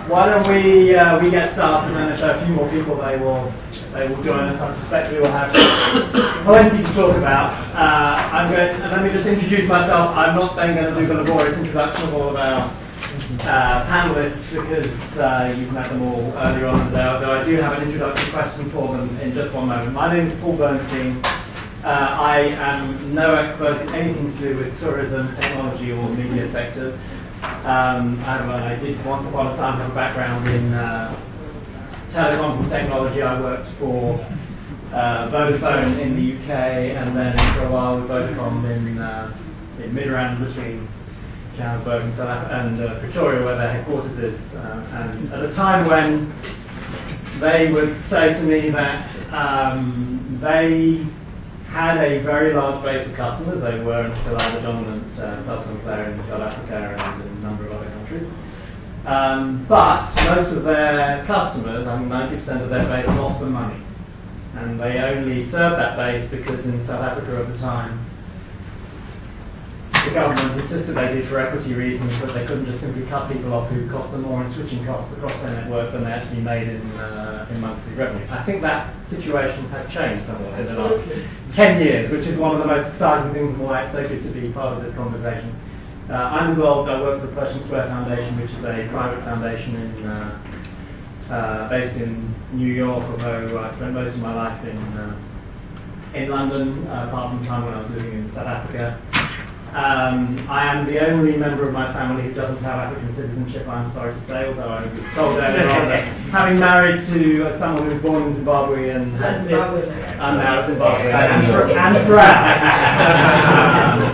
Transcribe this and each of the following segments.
Why don't we get started, and if there are a few more people, they will join us. I suspect we will have plenty to talk about. Let me just introduce myself. I'm not going to do the laborious introduction of all of our panelists because you've met them all earlier on today, although I do have an introductory question for them in just one moment. My name is Paul Bernstein. I am no expert in anything to do with tourism, technology, or media sectors. I did once upon a time have a background in telecoms and technology. I worked for Vodafone in the UK, and then for a while with Vodacom in Midrand between Johannesburg and Pretoria, where their headquarters is. And at a time when they would say to me that they had a very large base of customers. They were and still are the dominant Samsung player in South Africa and in a number of other countries. But most of their customers, I mean 90% of their base, lost them money. And they only served that base because in South Africa at the time, the government insisted they did for equity reasons, that they couldn't just simply cut people off who cost them more in switching costs across their network than they actually made in monthly revenue. I think that situation has changed somewhat in the last 10 years, which is one of the most exciting things and why it's so good to be part of this conversation. I'm involved, I work for the Pershing Square Foundation, which is a private foundation based in New York, although I spent most of my life in London, apart from the time when I was living in South Africa. I am the only member of my family who doesn't have African citizenship, I'm sorry to say, although I was told earlier on that having married to someone who was born in Zimbabwe and I'm now Zimbabwe and proud.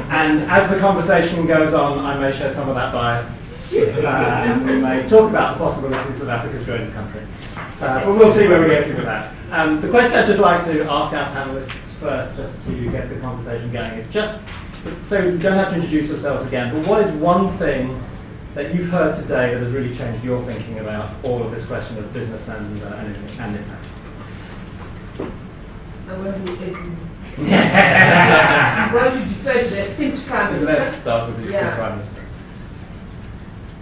And as the conversation goes on, I may share some of that bias. And we may talk about the possibilities of Africa's greatest country. But we'll see where we get to with that. The question I'd just like to ask our panelists first, just to get the conversation going, is just so you don't have to introduce yourselves again, but what is one thing that you've heard today that has really changed your thinking about all of this question of business and impact? I'm going to defer to the esteemed Prime Minister. Let's start with the esteemed Prime Minister.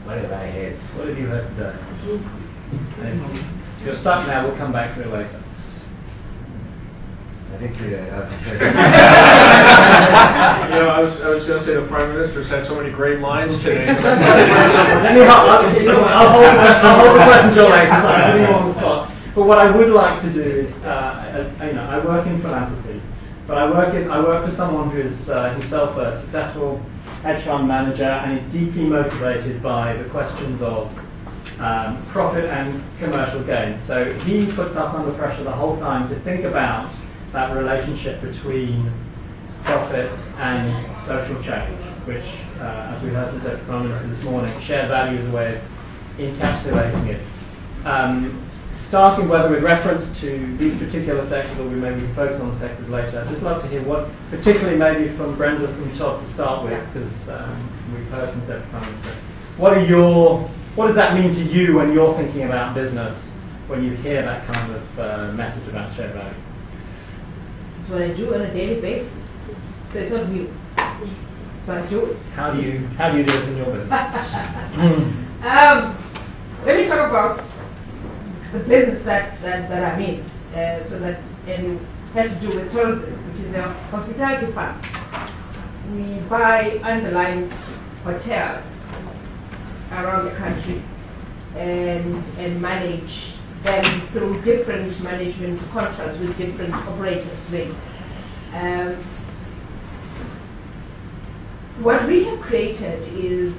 What have I heard? What have you heard today? You're stuck now, we'll come back to it later. I think I was going to say the Prime Minister's had so many great lines today. I'll hold the question till later, so I'm putting you on the spot. But what I would like to do is, I work in philanthropy, but I work for someone who is himself a successful hedge fund manager and is deeply motivated by the questions of profit and commercial gain. So he puts us under pressure the whole time to think about that relationship between profit and social change, which, as we heard from the Prime Minister this morning, shared value is a way of encapsulating it. Starting whether with reference to these particular sectors, or we maybe focus on the sectors later, I'd just love to hear what, particularly maybe from Brenda, from Todd to start with, because we've heard from the Prime Minister. What does that mean to you when you're thinking about business, when you hear that kind of message about shared value? It's what I do on a daily basis. So it's not new. So I do it. How do you do it in your business? Let me talk about the business that I'm in. So that it has to do with tourism, which is a hospitality fund. We buy underlying hotels around the country and manage them through different management contracts with different operators. What we have created is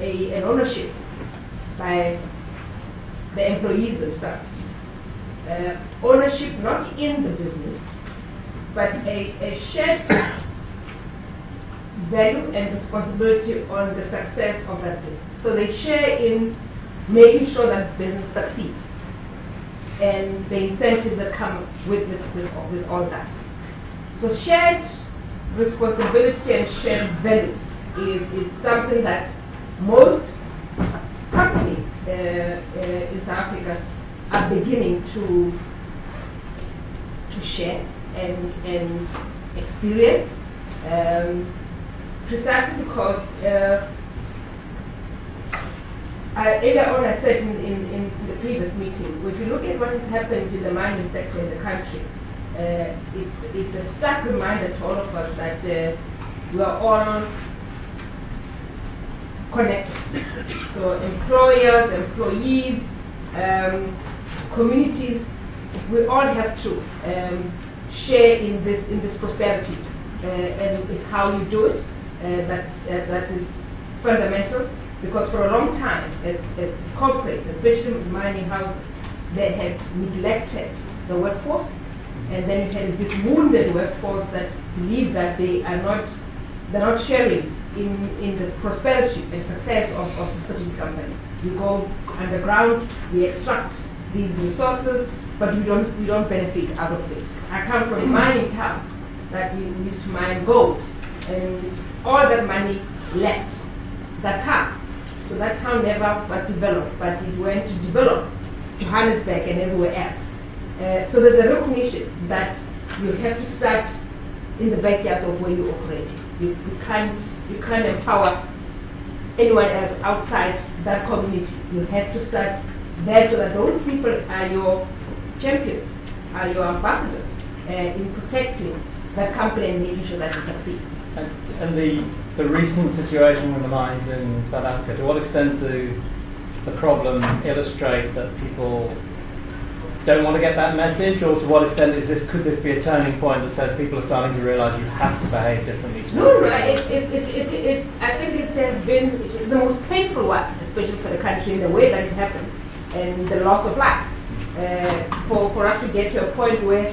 an ownership by the employees themselves. Ownership not in the business, but a shared value and responsibility on the success of that business. So they share in making sure that business succeeds and the incentives that come with all that. So shared responsibility and shared value is something that most companies in South Africa are beginning to share and experience, precisely because Earlier on, I said in the previous meeting, if you look at what has happened in the mining sector in the country, it's a stark reminder to all of us that we are all connected. So employers, employees, communities, we all have to share in this prosperity, and it's how you do it that is fundamental. Because for a long time, as corporates, especially with mining houses, they had neglected the workforce, and then you had this wounded workforce that believe that they're not sharing in this prosperity and success of this particular company. You go underground, we extract these resources, but we don't benefit out of it. I come from a mining town that we used to mine gold, and all that money left that town. So that town never was developed, but it went to develop Johannesburg and everywhere else. So there's a recognition that you have to start in the backyard of where you operate. You can't empower anyone else outside that community. You have to start there so that those people are your champions, are your ambassadors in protecting that company and making sure that you succeed. And the recent situation with the mines in South Africa, to what extent do the problems illustrate that people don't want to get that message, or to what extent could this be a turning point that says people are starting to realise you have to behave differently? No, I think it has been the most painful one, especially for the country in the way that it happened, and the loss of life. For us to get to a point where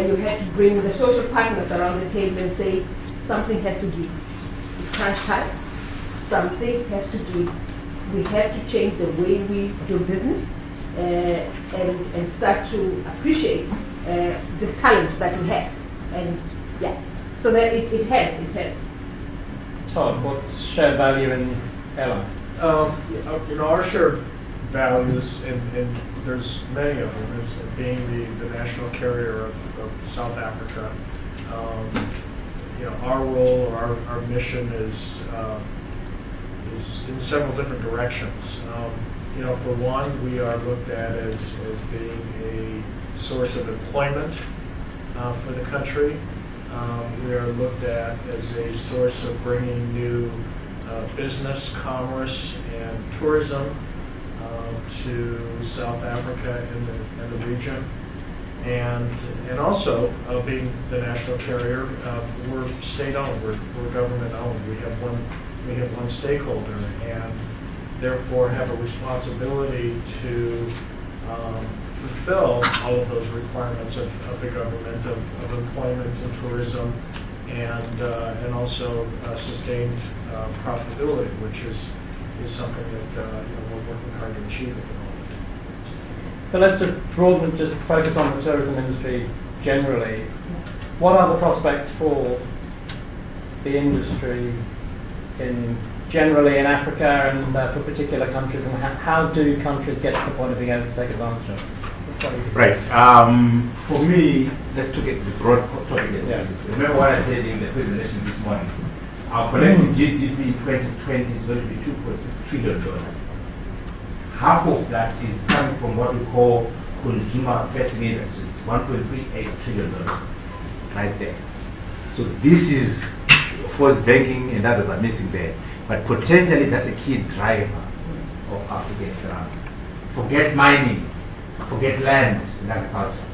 you had to bring the social partners around the table and say, something has to give. It's crunch time. Something has to give. We have to change the way we do business and start to appreciate the talents that we have. And yeah, so that it has. Todd, what's shared value in airlines? Our shared values, and there's many of them, is being the national carrier of South Africa. Our role, or our mission is in several different directions. For one, we are looked at as being a source of employment for the country. We are looked at as a source of bringing new business, commerce, and tourism to South Africa and the region. And also, being the national carrier, we're state-owned, we're government-owned. We have one stakeholder, and therefore have a responsibility to fulfill all of those requirements of the government of employment and tourism, and also sustained profitability, which is something that we're working hard to achieve at the moment. So let's just focus on the tourism industry generally. What are the prospects for the industry generally in Africa and for particular countries, and how do countries get to the point of being able to take advantage of it? Right. For me, let's look at the broad topic. Yeah. Remember what I said in the presentation this morning. Our collective GDP in 2020 is going to be $2.6 trillion. Half of that is coming from what we call consumer-facing industries, $1.38 trillion, right there. So this is, of course, banking and others are missing there, but potentially that's a key driver of African economics. Forget mining, forget land and agriculture.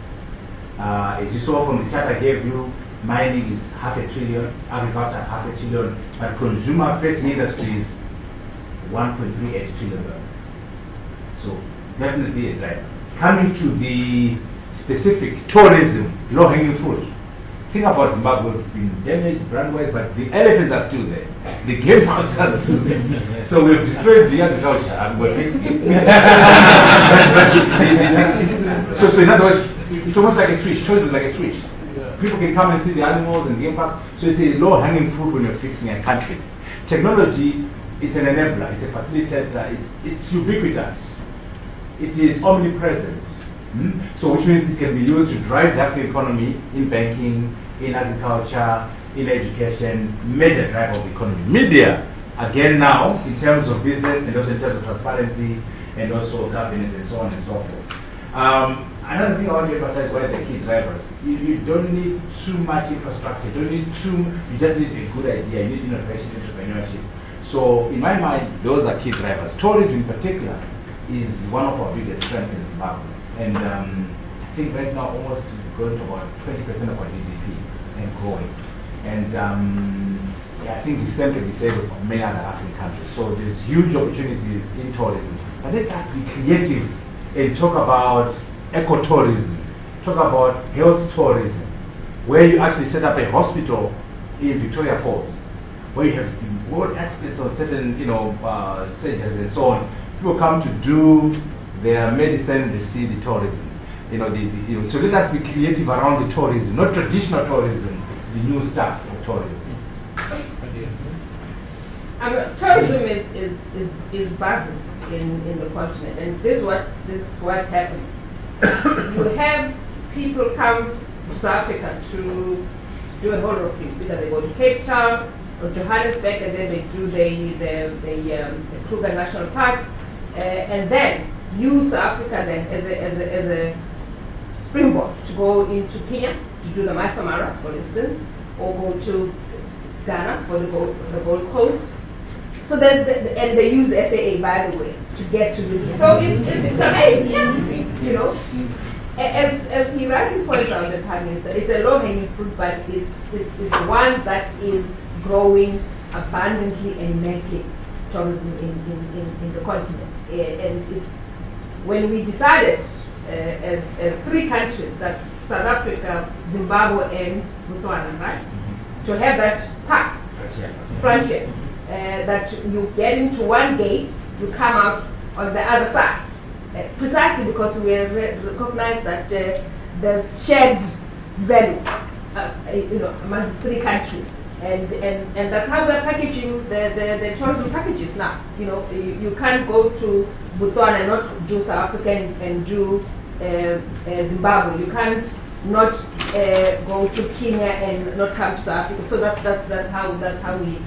As you saw from the chart I gave you, mining is $500 billion, agriculture $500 billion, but consumer-facing industries $1.38 trillion. So definitely a driver. Coming to the specific tourism, low-hanging fruit. Think about Zimbabwe, we've been damaged brand-wise, but the elephants are still there. The game houses are still there. So we've destroyed the agriculture and we're fixing it. So in other words, it's almost like a switch, tourism like a switch. People can come and see the animals and game parks. So it's a low-hanging fruit when you're fixing a country. Technology, it's an enabler, it's a facilitator, it's ubiquitous. It is omnipresent. So which means it can be used to drive the African economy in banking, in agriculture, in education, major driver of the economy. Media, again now, in terms of business and also in terms of transparency and also governance and so on and so forth. Another thing I want to emphasize why the key drivers. You don't need too much infrastructure, you just need a good idea, you need innovation, entrepreneurship. So in my mind, those are key drivers. Tourism in particular is one of our biggest strengths in Zimbabwe. And I think right now almost going to about 20% of our GDP and growing. And yeah, I think the same can be said of many other African countries. So there's huge opportunities in tourism. But let us be creative and talk about ecotourism, talk about health tourism, where you actually set up a hospital in Victoria Falls, where you have the world experts on certain, surgeries and so on. People come to do their medicine, they see the tourism. So let us be creative around the tourism, not traditional tourism, the new stuff of tourism. Tourism is buzzing in the continent, and this is what's happening. You have people come to South Africa to do a whole lot of things. Either they go to Cape Town or Johannesburg, and then they do the Kruger National Park, and then use South Africa then as a springboard to go into Kenya to do the Mutambara, for instance, or go to Ghana for the Gold Coast. So there's and they use SAA, by the way, to get to this. So it's amazing, As he rightly points out, the Prime Minister, it's a low-hanging fruit, but it's one that is growing abundantly and immensely tourism in the continent. And when we decided as three countries, that's South Africa, Zimbabwe, and Botswana, right, to have that park, frontier. That you get into one gate, you come out on the other side. Precisely because we recognize that there's shared value, among the three countries, and that's how we're packaging the tourism packages now. You can't go to Botswana and not do South Africa and do Zimbabwe. You can't not go to Kenya and not come to South Africa. So that's how we're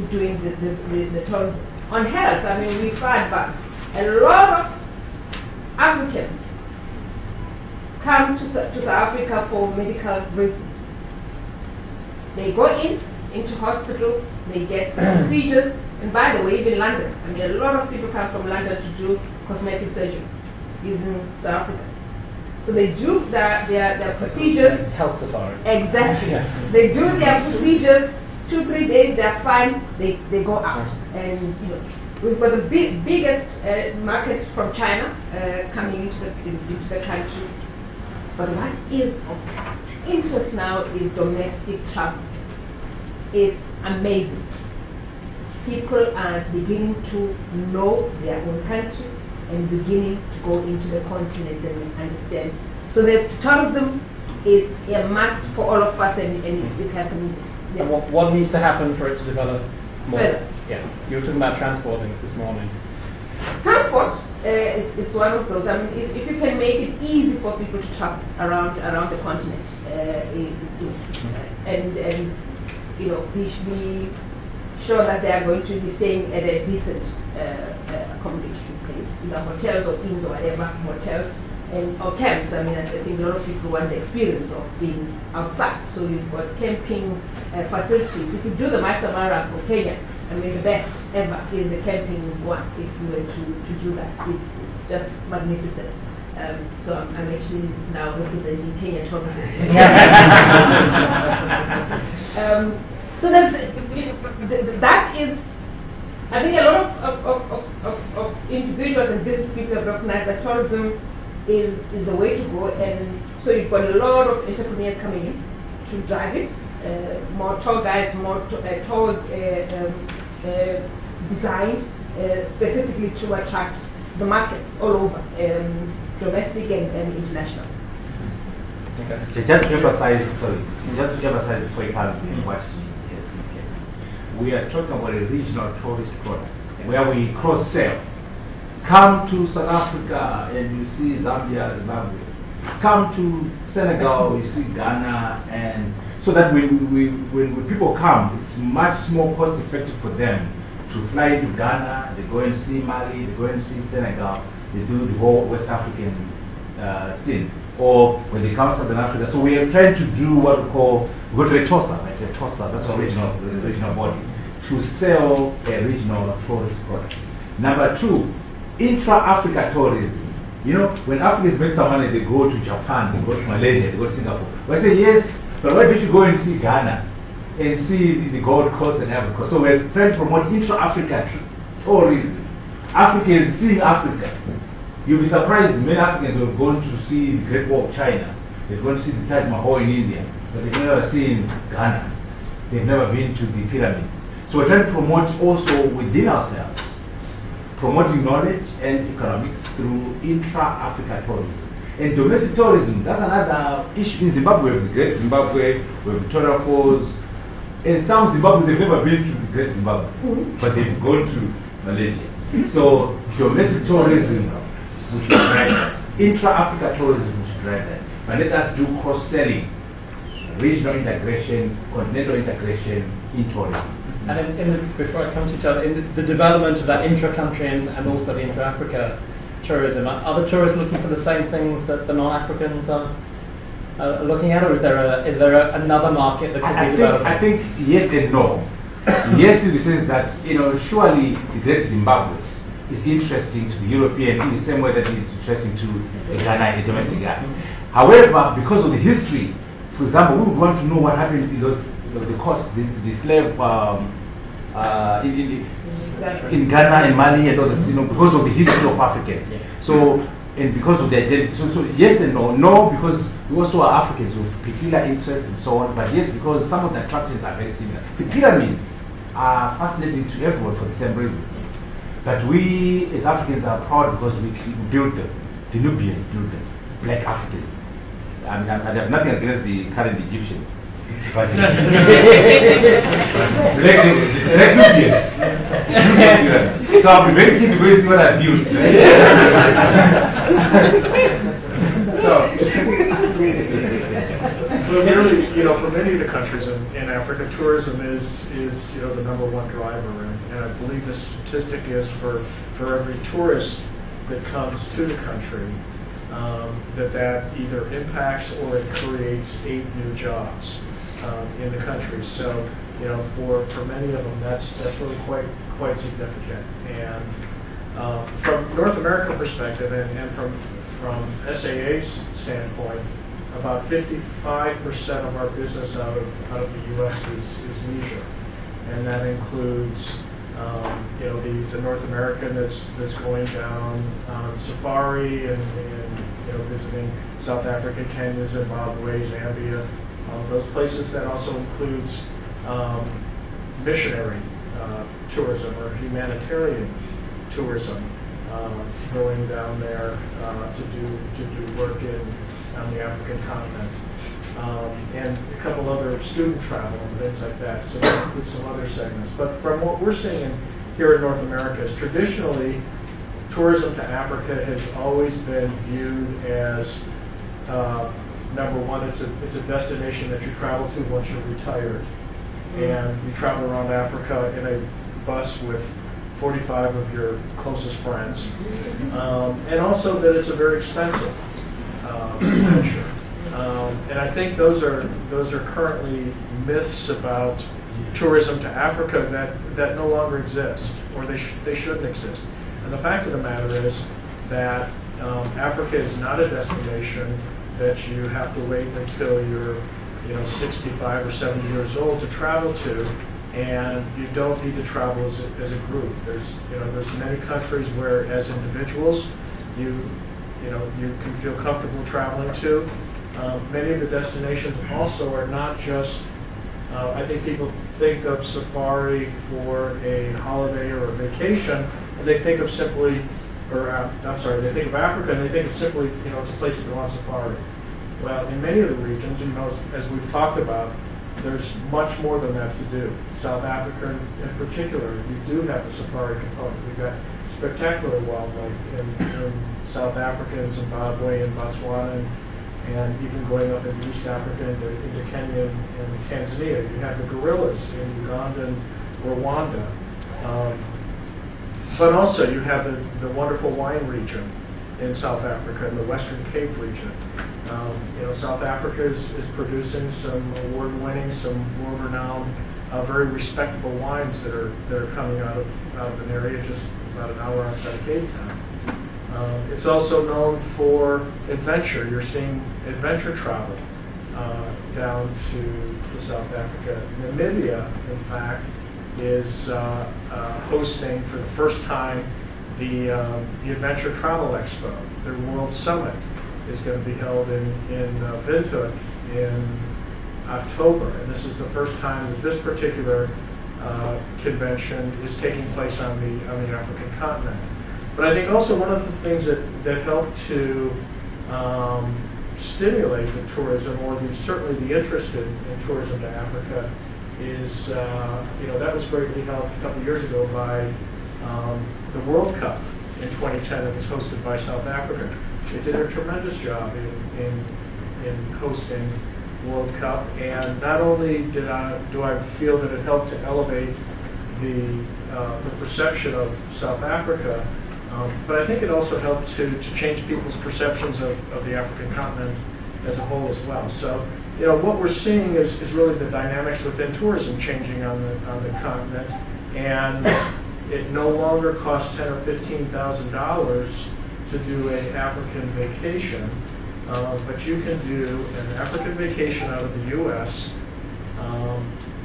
doing the tourism. On health, I mean, we find that a lot of Africans come to South Africa for medical reasons. They go into hospital, they get procedures, and by the way, even London. I mean, a lot of people come from London to do cosmetic surgery using South Africa. So they do their procedures. Health safaris. Exactly. Yeah. They do their procedures. 2-3 days, they're fine. They go out, and we've got the biggest market from China coming into the country. But what is of interest now is domestic travel. It's amazing. People are beginning to know their own country and beginning to go into the continent and understand. So the tourism is a must for all of us, and it's happening. Yeah. And what needs to happen for it to develop more? Further. Yeah, you were talking about transport links this morning. Transport, it's one of those. I mean, if you can make it easy for people to travel around the continent, and be sure that they are going to be staying at a decent accommodation place, hotels or inns or whatever, motels or camps. I mean, I think a lot of people want the experience of being outside. So you've got camping facilities. If you do the Mutambara for Kenya, I mean, the best ever is the camping one. If you were to do that, it's just magnificent. So I'm actually now representing Kenya tourism. So that is, I think a lot of individuals and business people have recognized that tourism is the way to go, and so you've got a lot of entrepreneurs coming in to drive it, more tour guides, more tours designed specifically to attract the markets all over, domestic and international. Okay. Just to emphasize before you comes in what we are talking about a regional tourist product where we cross-sell. Come to South Africa and you see Zambia, Zimbabwe. Come to Senegal, you see Ghana, and so that when people come, it's much more cost effective for them to fly to Ghana, they go and see Mali, they go and see Senegal, they do the whole West African scene. Or when they come to Southern Africa. So we are trying to do what we call, we go to a TOSA, I say TOSA, that's a regional body, to sell a regional tourist product. Number two, intra-Africa tourism. You know, when Africans make some money, they go to Japan, they go to Malaysia, they go to Singapore. But I say, yes, but why don't you go and see Ghana and see the Gold Coast and Africa? So we're trying to promote intra-Africa tourism. Africans seeing Africa. You'll be surprised, many Africans who have gone to see the Great Wall of China, they've gone to see the Taj Mahal in India, but they've never seen Ghana. They've never been to the pyramids. So we're trying to promote also within ourselves, promoting knowledge and economics through intra-Africa tourism. And domestic tourism, that's another issue. In Zimbabwe, we have the Great Zimbabwe, we have Victoria Falls. And some Zimbabweans have never been to the Great Zimbabwe, but they've gone to Malaysia. So domestic tourism, we should drive that. Intra-Africa tourism, we should drive that. But let us do cross-selling, regional integration, continental integration in tourism. And before I come to each other, in the development of that intra-country and also the intra-Africa tourism, are the tourists looking for the same things that the non-Africans are looking at, or is there another market that could be developed? I think yes and no. Yes, in the sense that, you know, surely the Great Zimbabwe is interesting to the European in the same way that it is interesting to Ghana and the domestic Ghana. However, because of the history, for example, we would want to know what happened in those, the coast, the slave in Ghana and Mali and others, you know, because of the history of Africans. So, and because of their identity. So yes and no. No, because we also are Africans with peculiar interests and so on, but yes, because some of the attractions are very similar. The pyramids are fascinating to everyone for the same reason. But we, as Africans, are proud because we built them. The Nubians built them, black Africans. I mean, I have nothing against the current Egyptians. But black Nubians. So I'll be very keen to go and see what I built. Well, really, you know, for many of the countries in Africa, tourism is you know, the #1 driver, and I believe the statistic is for every tourist that comes to the country, that either impacts or it creates 8 new jobs in the country. So, you know, for many of them, that's really quite significant. And from North America perspective, and from SAA's standpoint, about 55% of our business out of the U.S. is leisure, and that includes you know, the North American that's going down safari and you know, visiting South Africa, Kenya, Zimbabwe, Zambia, those places. That also includes missionary tourism or humanitarian tourism, going down there to do work on the African continent, and a couple other student travel and things like that. So that includes some other segments. But from what we're seeing here in North America is traditionally tourism to Africa has always been viewed as #1. It's a destination that you travel to once you're retired, and you travel around Africa in a bus with 45 of your closest friends, and also that it's a very expensive venture. And I think those are currently myths about tourism to Africa that no longer exist, or they shouldn't exist. And the fact of the matter is that Africa is not a destination that you have to wait until you're 65 or 70 years old to travel to, and you don't need to travel as a group. There's many countries where, as individuals, you can feel comfortable traveling to. Many of the destinations also are not just, I think people think of safari for a holiday or a vacation, and they think of simply, they think of Africa and they think of simply, it's a place to go on safari. Well, in many of the regions, as we've talked about, there's much more than that to do. South Africa in particular, we do have a safari component. We've got spectacular wildlife in South Africa and Zimbabwe and Botswana, and even going up into East Africa into Kenya and Tanzania. You have the gorillas in Uganda and Rwanda. But also you have the wonderful wine region in South Africa and the Western Cape region. South Africa is producing some award-winning, some world-renowned, very respectable wines that are coming out of an area just about an hour outside of Cape Town. It's also known for adventure. You're seeing adventure travel down to South Africa. Namibia, in fact, is hosting for the first time the Adventure Travel Expo. Their World Summit is going to be held in Windhoek in October, and this is the first time that this particular convention is taking place on the African continent. But I think also one of the things that helped to stimulate the tourism, or certainly the interest in tourism to Africa, is that was greatly helped a couple of years ago by the World Cup in 2010 that was hosted by South Africa. They did a tremendous job in hosting World Cup, and not only do I feel that it helped to elevate the perception of South Africa, but I think it also helped to change people's perceptions of the African continent as a whole as well. So, what we're seeing is really the dynamics within tourism changing on the continent, and it no longer costs $10,000 or $15,000 to do an African vacation, but you can do an African vacation out of the U.S.,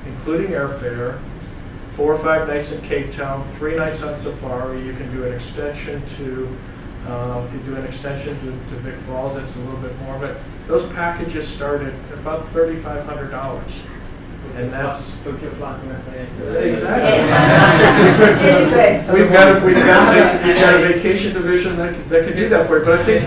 including airfare, 4 or 5 nights in Cape Town, 3 nights on safari. You can do an extension to Vic Falls. That's a little bit more, but those packages start at about $3,500. And that's exactly. We've got a vacation division that can do that for you. But I think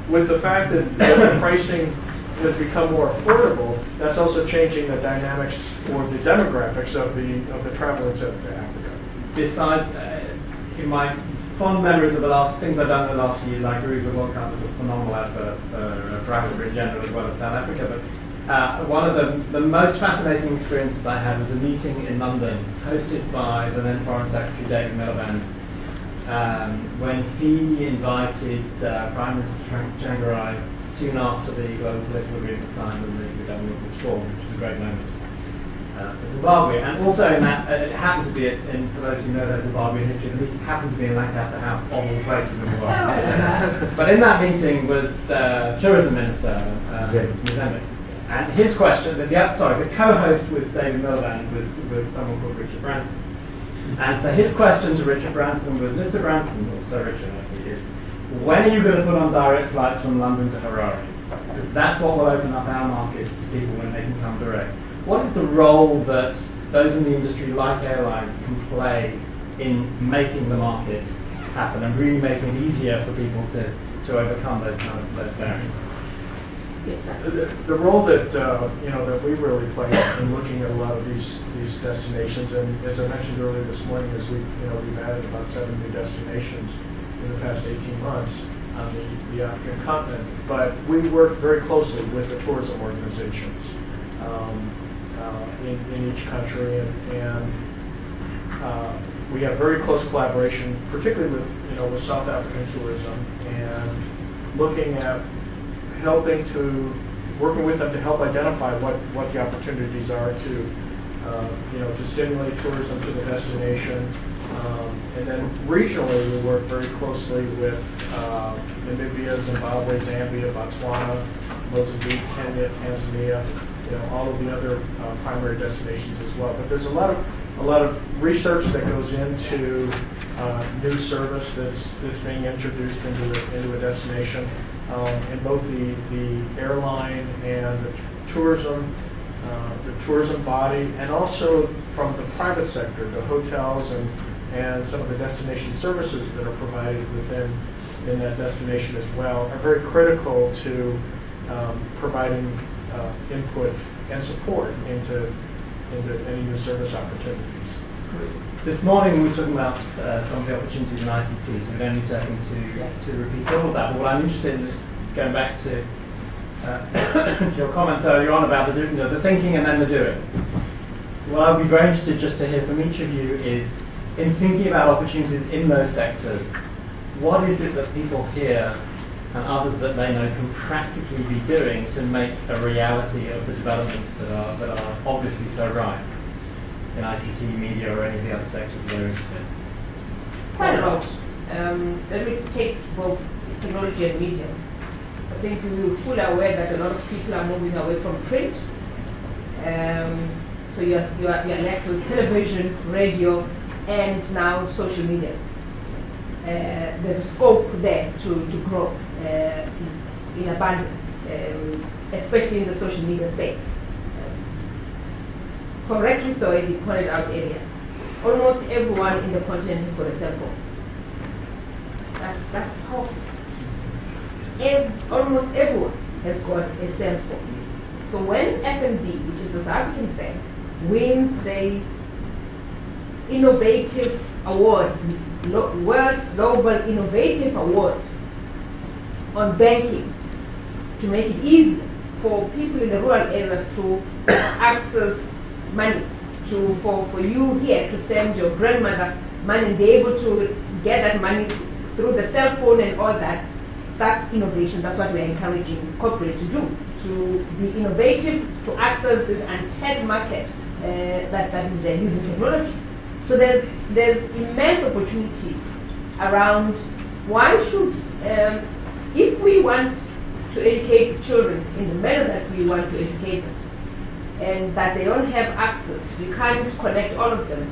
with the fact that the pricing has become more affordable, that's also changing the dynamics or the demographics of the traveler to Africa. Besides, in my fond memories of the last things I've done in the last few years, like Aruba World Cup was a phenomenal effort for Africa in general as well as South Africa. But one of the most fascinating experiences I had was a meeting in London hosted by the then Foreign Secretary David Miliband, when he invited Prime Minister Tsvangirai soon after the global political agreement was signed and the government was formed, which was a great moment for Zimbabwe. And also in that, it happened to be, for those who know their Zimbabwean history, the meeting happened to be in Lancaster House, of all places in the world. But in that meeting was Tourism Minister Mutambara. And his question, the co-host with David Miliband was someone called Richard Branson. And so his question to Richard Branson was, Mr. Branson, or Sir Richard, I see, is, when are you going to put on direct flights from London to Harare? Because that's what will open up our market to people when they can come direct. What is the role that those in the industry, like airlines, can play in making the market happen and really making it easier for people to overcome those kind of barriers? The role that that we really play in looking at a lot of these destinations, and as I mentioned earlier this morning, is we've added about 7 new destinations in the past 18 months on the African continent. But we work very closely with the tourism organizations in each country, and we have very close collaboration, particularly with South African tourism, and looking at working with them to help identify what the opportunities are to stimulate tourism to the destination. And then regionally, we work very closely with Namibia, Zimbabwe, Zambia, Botswana, Mozambique, Kenya, Tanzania, all of the other primary destinations as well. But there's a lot of research that goes into new service that's being introduced into a destination. In both the airline and the tourism body, and also from the private sector, the hotels and some of the destination services that are provided in that destination as well, are very critical to providing input and support into any new service opportunities. This morning we were talking about some of the opportunities in ICT, so we don't need to repeat all of that. But what I'm interested in is going back to your comments earlier on about the thinking and then the doing. What I'd be very interested just to hear from each of you is, in thinking about opportunities in those sectors, what is it that people here and others that they know can practically be doing to make a reality of the developments that are obviously so ripe in ICT, media, or any of the other sectors they're interested in? Quite a lot. Let me take both technology and media. I think we're fully aware that a lot of people are moving away from print. So you are left with television, radio, and now social media. There's a scope there to grow in abundance, especially in the social media space. Correctly so, as you pointed out earlier, almost everyone in the continent has got a cell phone. That's powerful. Almost everyone has got a cell phone. So when FNB, which is the South African bank, wins the innovative award, World Global Innovative Award on banking, to make it easier for people in the rural areas to access money, for you here to send your grandmother money and be able to get that money through the cell phone and all that. That's innovation. That's what we're encouraging corporates to do, to be innovative, to access this untapped market that is using technology. So there's immense opportunities around. Why should, if we want to educate children in the manner that we want to educate them, and that they don't have access, you can't connect all of them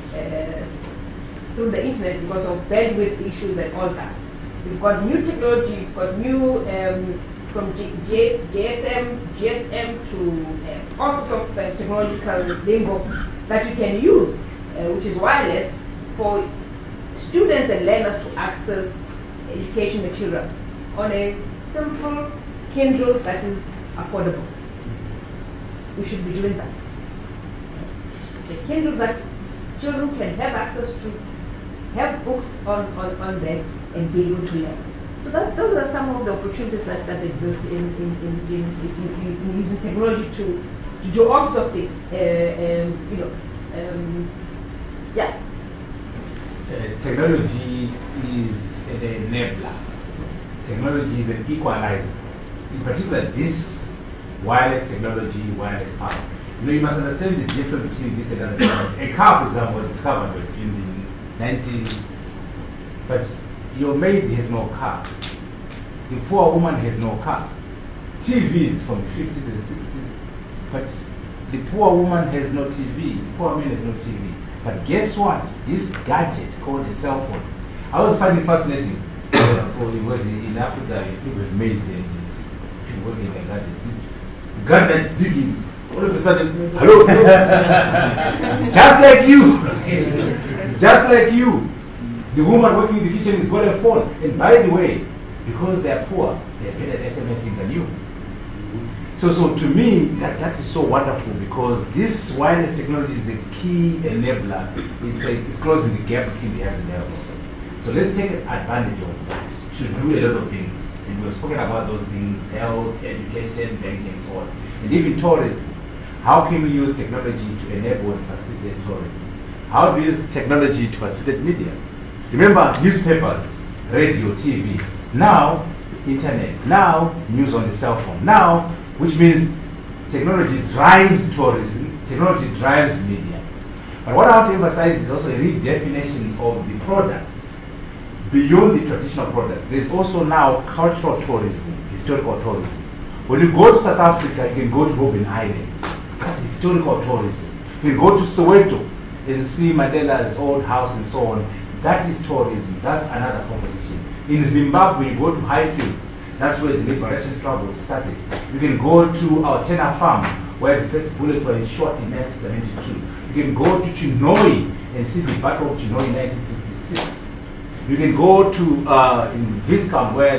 through the internet because of bandwidth issues and all that. You've got new technology, you've got new, from GSM to all sorts of technological lingo that you can use, which is wireless, for students and learners to access education material on a simple Kindle that is affordable. We should be doing that. The Kindle that children can have access to, have books on them, and be able to learn. So those are some of the opportunities that exist in using technology to do all sorts of things. Technology is an enabler. Technology is an equalizer. In particular, this wireless technology, wireless power. You must understand the difference between this and other technology. A car, for example, was discovered in the 90s, but your maid has no car. The poor woman has no car. TV is from the 50s and 60s, but the poor woman has no TV, the poor man has no TV. But guess what? This gadget called a cell phone, I was finding fascinating. For it was in Africa, people have made it, people working in a gadget. Gadget digging. All of a sudden, hello, just like you, just like you. The woman working in the kitchen has got a phone. And by the way, because they are poor, they are better at SMSing than you. So to me, that is so wonderful, because this wireless technology is the key enabler. It's closing the gap between the haves and the have-nots. So let's take advantage of that to do a lot of things. And we've spoken about those things: health, education, banking, and so on. And even tourism. How can we use technology to enable and facilitate tourism? How do we use technology to facilitate media? Remember, newspapers, radio, TV. Now, internet. Now, news on the cell phone. Now, which means technology drives tourism, technology drives media. But what I want to emphasize is also a redefinition of the products. Beyond the traditional products, there's also now cultural tourism, historical tourism. When you go to South Africa, you can go to Robben Island. That's historical tourism. You can go to Soweto and see Mandela's old house and so on. That is tourism. That's another proposition. In Zimbabwe, you go to Highfields. That's where the liberation struggle started. You can go to our Tena farm, where the first bullets were shot in 1972. You can go to Chinoi and see the Battle of Chinoi in 1966. You can go to in Viscam, where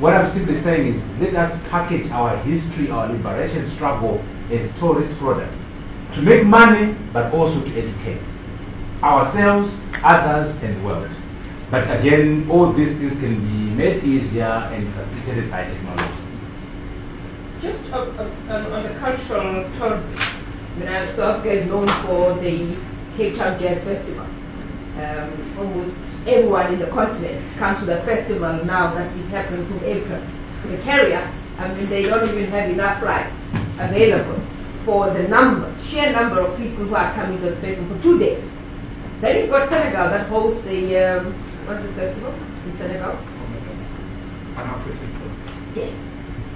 what I'm simply saying is, let us package our history, our liberation struggle as tourist products to make money, but also to educate ourselves, others, and the world. But again, all these things can be made easier and facilitated by technology. Just on the cultural tourism, South Africa is known for the Cape Town Jazz Festival. almost everyone in the continent come to the festival now that it happens in April. The carrier, I mean, they don't even have enough flights available for the sheer number of people who are coming to the festival for 2 days. Then you've got Senegal that hosts the, what's the festival in Senegal? Yes.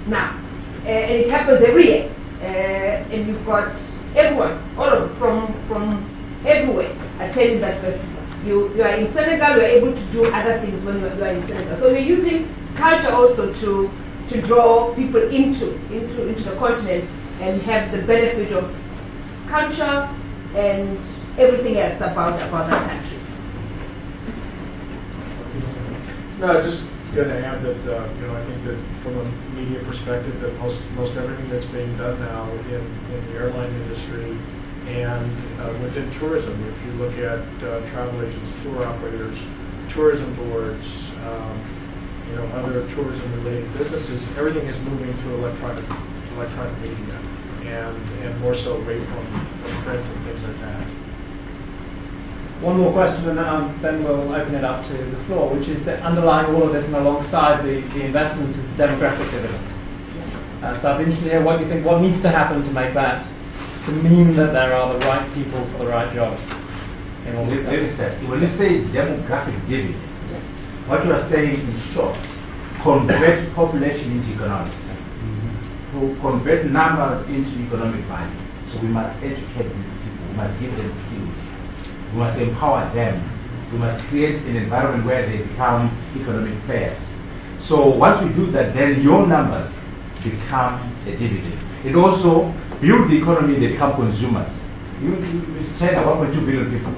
Now, and it happens every year. And you've got everyone, all of from everywhere attending that festival. You are in Senegal, you are able to do other things when you are in Senegal. So we're using culture also to draw people into the continent and have the benefit of culture and everything else about that country. No, just going to add that I think that from a media perspective, that most everything that's being done now in the airline industry and within tourism, if you look at travel agents, tour operators, tourism boards, other tourism-related businesses, everything is moving to electronic media, and more so away from print and things like that. One more question, and then we'll open it up to the floor, which is that underlying all of this and alongside the investments is demographic dividend. So I'd be interested to hear what you think, what needs to happen to make that, to mean that there are the right people for the right jobs. When you say demographic dividend, what you are saying in short, convert population into economics. To convert numbers into economic value. So we must educate these people, we must give them skills, we must empower them, we must create an environment where they become economic players. So once we do that, then your numbers become a dividend. It also builds the economy, they become consumers. You China, 1.2 billion people,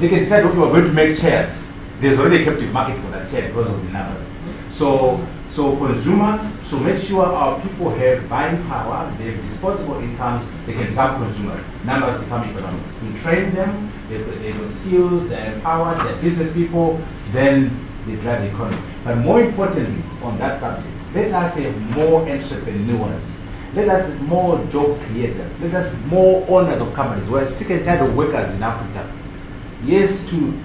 they can decide, okay, we're going to make chairs. There's already a captive market for that chair because of the numbers. So consumers, so make sure our people have buying power, they have disposable incomes, they can become consumers. Numbers become economics. We train them, they've got skills, they're empowered, they're business people, then they drive the economy. But more importantly, on that subject, let us have more entrepreneurs. Let us have more job creators. Let us have more owners of companies. We're sick and tired of workers in Africa. Yes,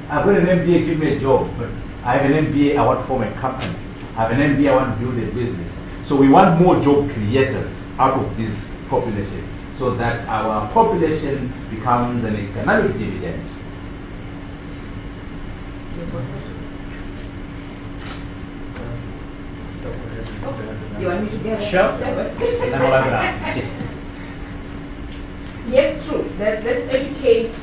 I've got an MBA, give me a job, but I have an MBA, I want to form a company. I have an MBA, I want to build a business. So we want more job creators out of this population so that our population becomes an economic dividend. You want me to get it? Sure. And then we'll open up. Yes, true. Let's educate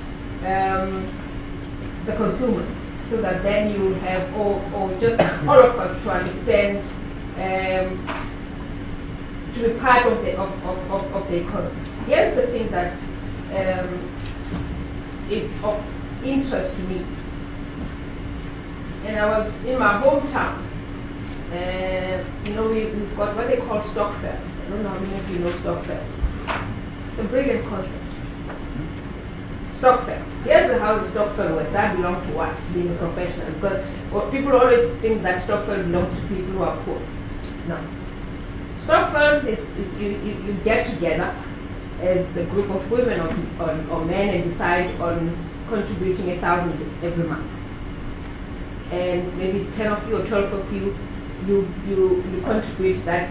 the consumers so that then you have or just all of us to understand to be part of the economy. Here's the thing that is of interest to me. And I was in my hometown. We've got what they call stock fairs. I don't know how many of you know stock fairs. It's a brilliant concept. Stock fair. Here's how the stock fair works. I belong to what? Being a professional. Because people always think that stock fair belongs to people who are poor. No. Stock fairs is you get together as a group of women or men and decide on contributing 1,000 every month. And maybe it's 10 of you or 12 of you. You contribute that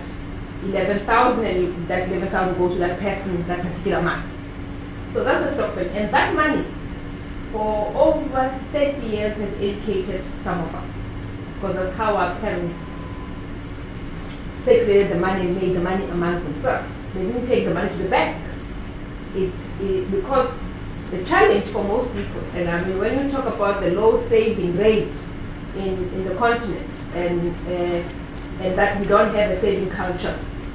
11,000, and that 11,000 goes to that person that particular month. So that's a stock fund, and that money for over 30 years has educated some of us, because that's how our parents segregated the money and made the money among themselves. They didn't take the money to the bank. Because the challenge for most people, and I mean when we talk about the low saving rate in the continent, and that we don't have a saving culture,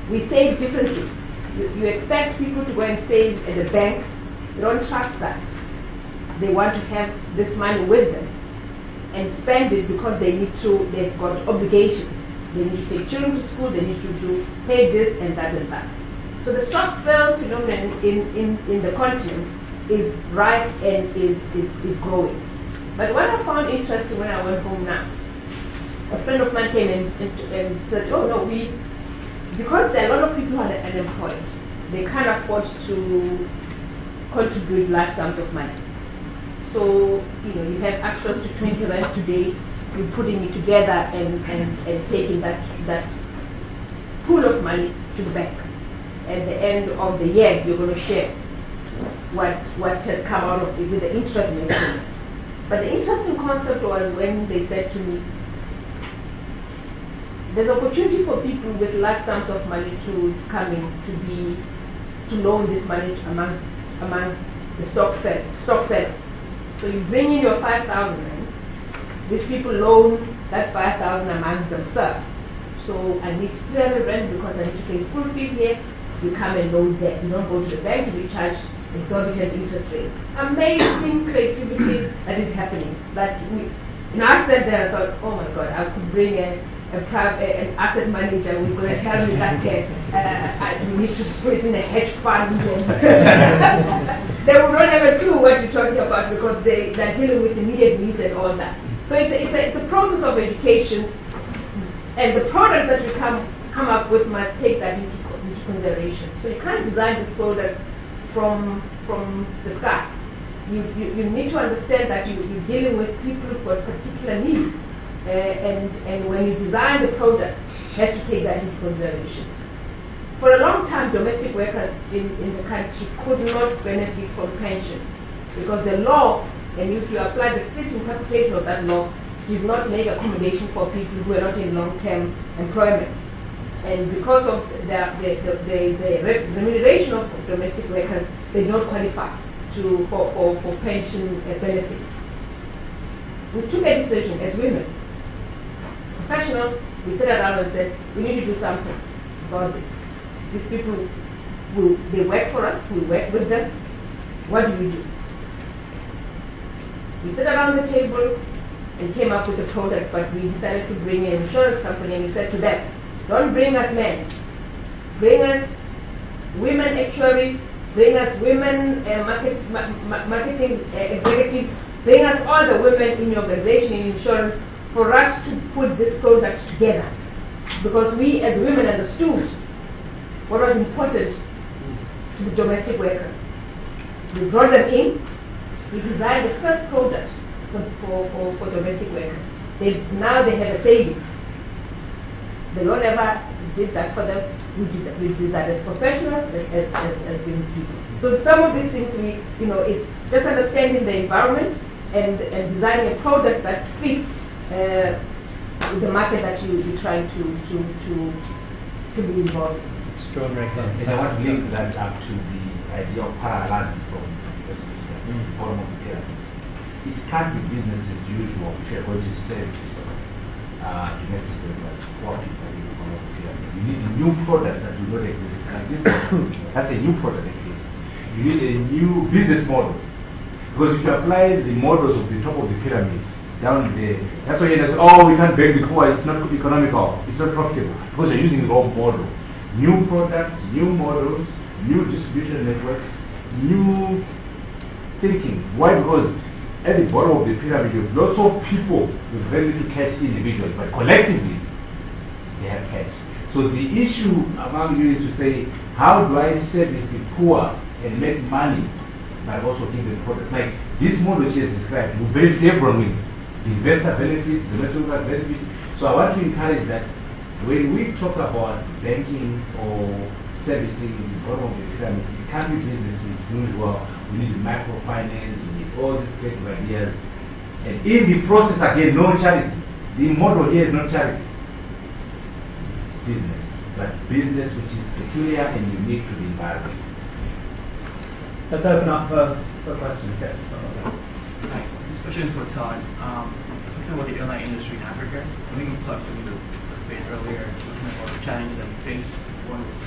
we save differently. You expect people to go and save at the bank. They don't trust that. They want to have this money with them and spend it because they've got obligations. They need to take children to school, they need to pay this and that and that. So the stock fair phenomenon in the continent is rife and is growing. But what I found interesting when I went home now, a friend of mine came and said, oh no, because there are a lot of people who are unemployed, they can't afford to contribute large sums of money. So, you have access to 20 rands today, you're putting it together and taking that pool of money to the bank. At the end of the year, you're going to share what has come out of it with the interest mechanism. But the interesting concept was when they said to me, there's opportunity for people with large sums of money to come in to loan this money amongst the stock sellers. So you bring in your 5,000 rand, these people loan that 5,000 amongst themselves. So I need to clear the rent because I need to pay school fees here. You come and loan there. You don't go to the bank, you charge exorbitant interest rates. Amazing creativity that is happening. But I sat there and thought, oh my God, I could bring an asset manager who's going to tell me that you need to put it in a hedge fund. They will not have a clue what you're talking about because they're dealing with immediate needs and all that. So it's a process of education, and the product that you come up with must take that into consideration. So you can't design this product from the sky. You need to understand that you're dealing with people who have particular needs. And when you design the product, it has to take that into consideration. For a long time, domestic workers in the country could not benefit from pension because the law, and if you apply the strict interpretation of that law, did not make accommodation for people who are not in long-term employment. And because of the remuneration of domestic workers, they don't qualify for pension benefits. We took a decision as women, professionals. We sat around and said, we need to do something about this. These people, they work for us, we work with them. What do? We sat around the table and came up with a product, but we decided to bring an insurance company, and we said to them, don't bring us men, bring us women actuaries, bring us women marketing executives, bring us all the women in your organization in insurance for us to put this product together. Because we as women understood what was important to the domestic workers. We brought them in, we designed the first product for domestic workers. Now they have a savings. The law never did that for them. We did that as professionals, as business people. So some of these things, it's just understanding the environment and designing a product that fits the market that you're trying to be involved in. Extraordinary. And I want to link that up to the idea of parallel from the bottom of the pyramid. It can't be business as usual if you're going to service domestic workers, poor people in the bottom of the pyramid. You need a new product that will not exist. Like this, that's a new product actually. You need a new business model. Because if you apply the models of the top of the pyramid down there, that's why you say, oh, we can't beg the poor, it's not economical, it's not profitable. Because you're using the wrong model. New products, new models, new distribution networks, new thinking. Why? Because at the bottom of the pyramid, you have lots of people with very little cash individually, but collectively, they have cash. So the issue among you is to say, how do I service the poor and make money, but also give them products? Like this model she has described, will benefit everyone wins. The investor benefits, the domestic worker benefits. So I want to encourage that when we talk about banking or servicing the bottom of the pyramid, it can't be business as usual. We need microfinance, we need all these creative ideas. And in the process, again, no charity. The model here is not charity. It's business. But business which is peculiar and unique to the environment. Let's open up for questions. Yes. Hi, this question is for Todd. Talking about the airline industry in Africa, I think we talked a little bit earlier, talking about the challenges that we face. One was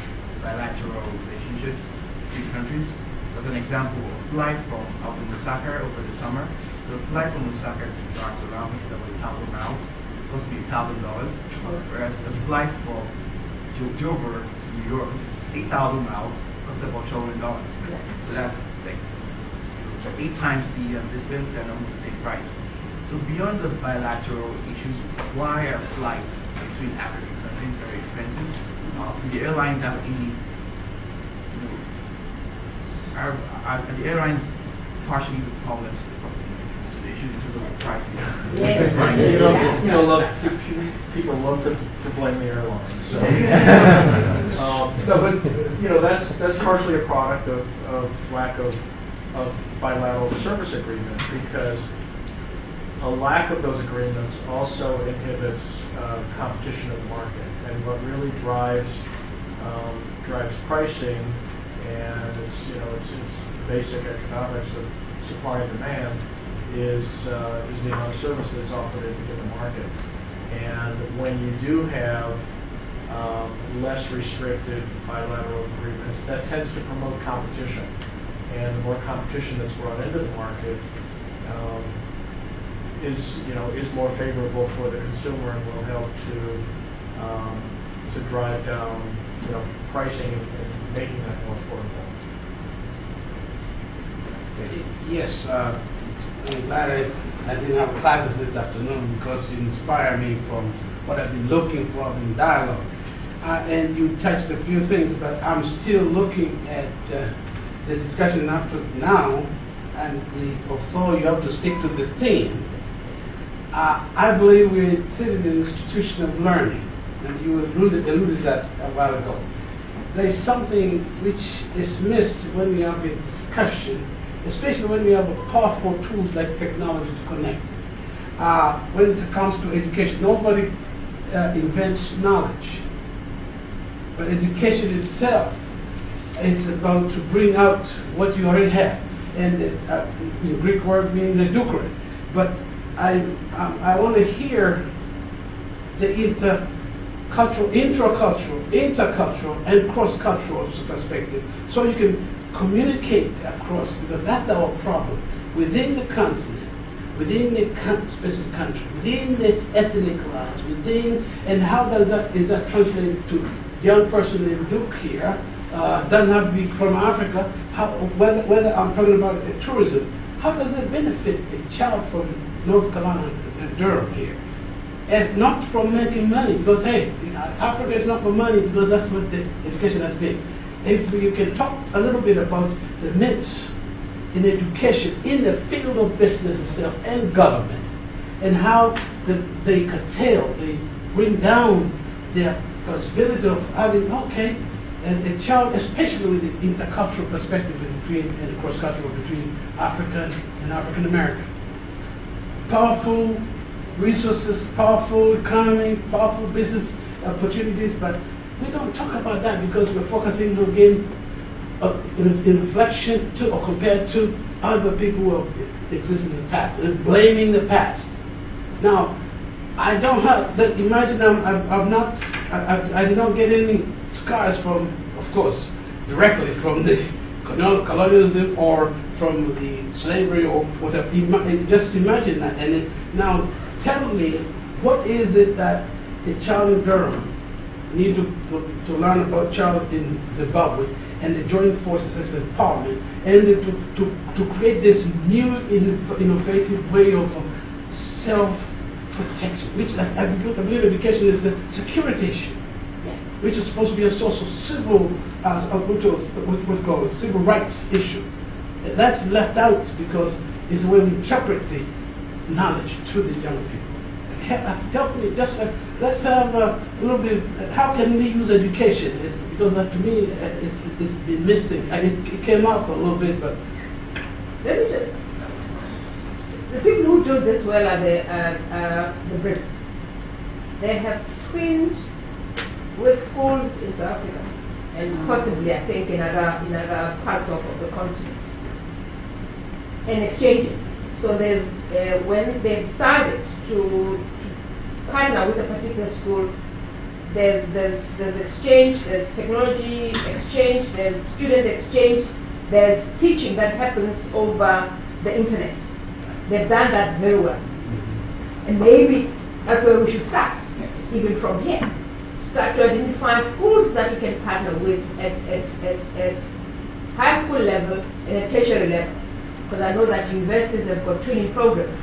bilateral relationships between countries. As an example, a flight from out of Lusaka over the summer. So a flight from Lusaka to Dar es Salaam is about 1,000 miles, supposed to be $1,000, whereas the flight from Joburg to New York, which is 8,000 miles, costs about $1,200. So that's like 8 times the distance and almost the same price. So beyond the bilateral issues, why are flights between African countries very expensive? The airlines have any, are the airlines partially the problems of issues in terms of pricing. Yes. People love to blame the airlines. So. No, but that's partially a product of lack of bilateral service agreements, because a lack of those agreements also inhibits competition in the market. And what really drives pricing, and it's basic economics of supply and demand, is the amount of service that's offered in the market. And when you do have less restricted bilateral agreements, that tends to promote competition. And the more competition that's brought into the market is more favorable for the consumer and will help to drive down pricing and making that more affordable. Yes, I'm glad I didn't have classes this afternoon, because you inspire me from what I've been looking for in dialogue. And you touched a few things, but I'm still looking at the discussion up to now, and although you have to stick to the theme, I believe we're sitting in an institution of learning, and you alluded to that a while ago. There's something which is missed when we have a discussion, especially when we have powerful tools like technology to connect. When it comes to education, nobody invents knowledge, but education itself is about to bring out what you already have. And the Greek word means educare. But I want to hear the intercultural, and cross-cultural perspective, so you can communicate across, because that's our problem. Within the continent, within the specific country, within the ethnic lines, and how is that translated to young person in Duke here, doesn't have to be from Africa, whether I'm talking about tourism, how does it benefit a child from North Carolina and Durham here? And not from making money, because hey, Africa is not for money, because that's what the education has been. If you can talk a little bit about the myths in education, in the field of business itself and government, and how they curtail, they bring down their possibility of having, and a child, especially with the intercultural perspective and cross-cultural between African and African American. Powerful resources, powerful economy, powerful business opportunities, but we don't talk about that because we're focusing again in reflection to or compared to other people who have existed in the past and blaming the past. Now, I don't have that. Imagine I did not get any scars from, of course, directly from the colonialism or from the slavery or whatever. Just imagine that. And now, tell me, what is it that a child in Durham need to learn about child in Zimbabwe and the joint forces as empowerment, and to create this new innovative way of self-protection, which I believe education is a security issue, which is supposed to be a source of civil civil rights issue. That's left out because it's the way we interpret the knowledge to the young people. Help me, let's have a little bit, how can we use education? Because to me, it's been missing. It came up a little bit, but... Let me just, the people who do this well are the Brits. They have twinned with schools in South Africa, and possibly, I think, in other parts of the continent, and exchanges. So there's, when they decided to partner with a particular school, there's exchange, there's technology exchange, there's student exchange, there's teaching that happens over the internet. They've done that very well. And maybe that's where we should start, even from here. Start to identify schools that we can partner with at high school level and at tertiary level. Because I know that universities have got training programs,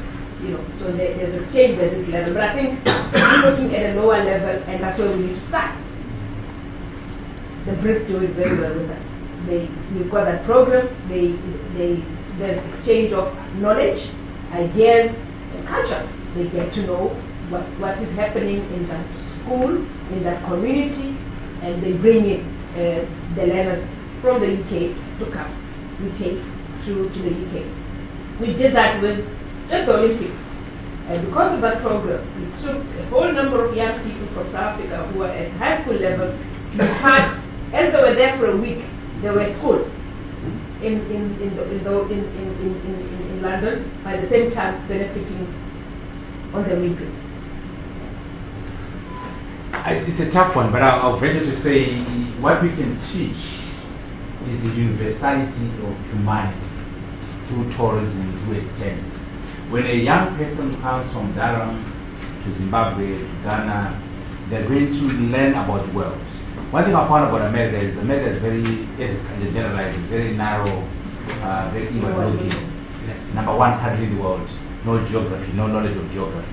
so there's exchange at this level. But I think we're looking at a lower level, and that's where we need to start. The Brits do it very well with us. We've got that program. There's exchange of knowledge, ideas and culture. They get to know what is happening in that school, in that community, and they bring in the learners from the UK to come. We take to the UK. We did that with just the Olympics. And because of that program, we took a whole number of young people from South Africa who were at high school level to be part, as they were there for a week, they were at school in London, by the same time benefiting on the Olympics. It's a tough one, but I'll venture to say what we can teach is the universality of humanity through tourism, through exchanges. When a young person comes from Durham to Zimbabwe, to Ghana, they're going to learn about the world. One thing I found about America is very, as a generalized, very narrow, very inward-looking. Number one country in the world, no geography, no knowledge of geography.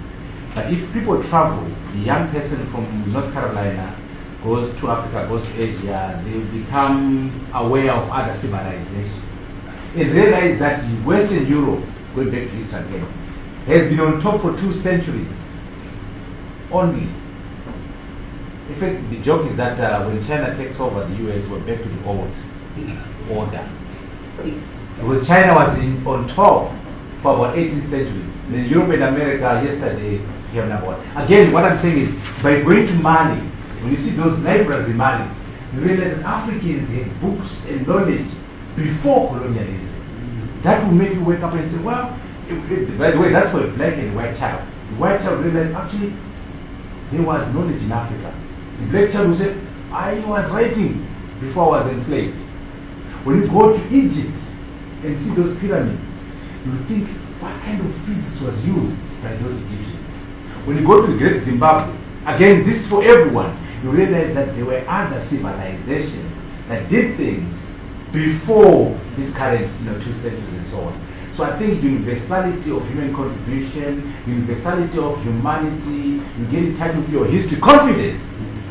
But if people travel, the young person from North Carolina goes to Africa, goes to Asia, they become aware of other civilizations. And realize that Western Europe, going back to Israel again, has been on top for 2 centuries only. In fact, the joke is that when China takes over the US, we're back to the old order. Because China was on top for about 18th century. The Europe and America yesterday came about. Again, what I'm saying is, by going to Mali, when you see those libraries in Mali, you realize that Africans had books and knowledge before colonialism. That will make you wake up and say, well, by the way, that's for a black and white child. The white child realized actually there was knowledge in Africa. The black child will say, I was writing before I was enslaved. When you go to Egypt and see those pyramids, you will think, what kind of physics was used by those Egyptians? When you go to the Great Zimbabwe, again, this is for everyone, you realize that there were other civilizations that did things before this current 2 centuries and so on. So I think universality of human contribution, universality of humanity, you get in touch with your history, confidence.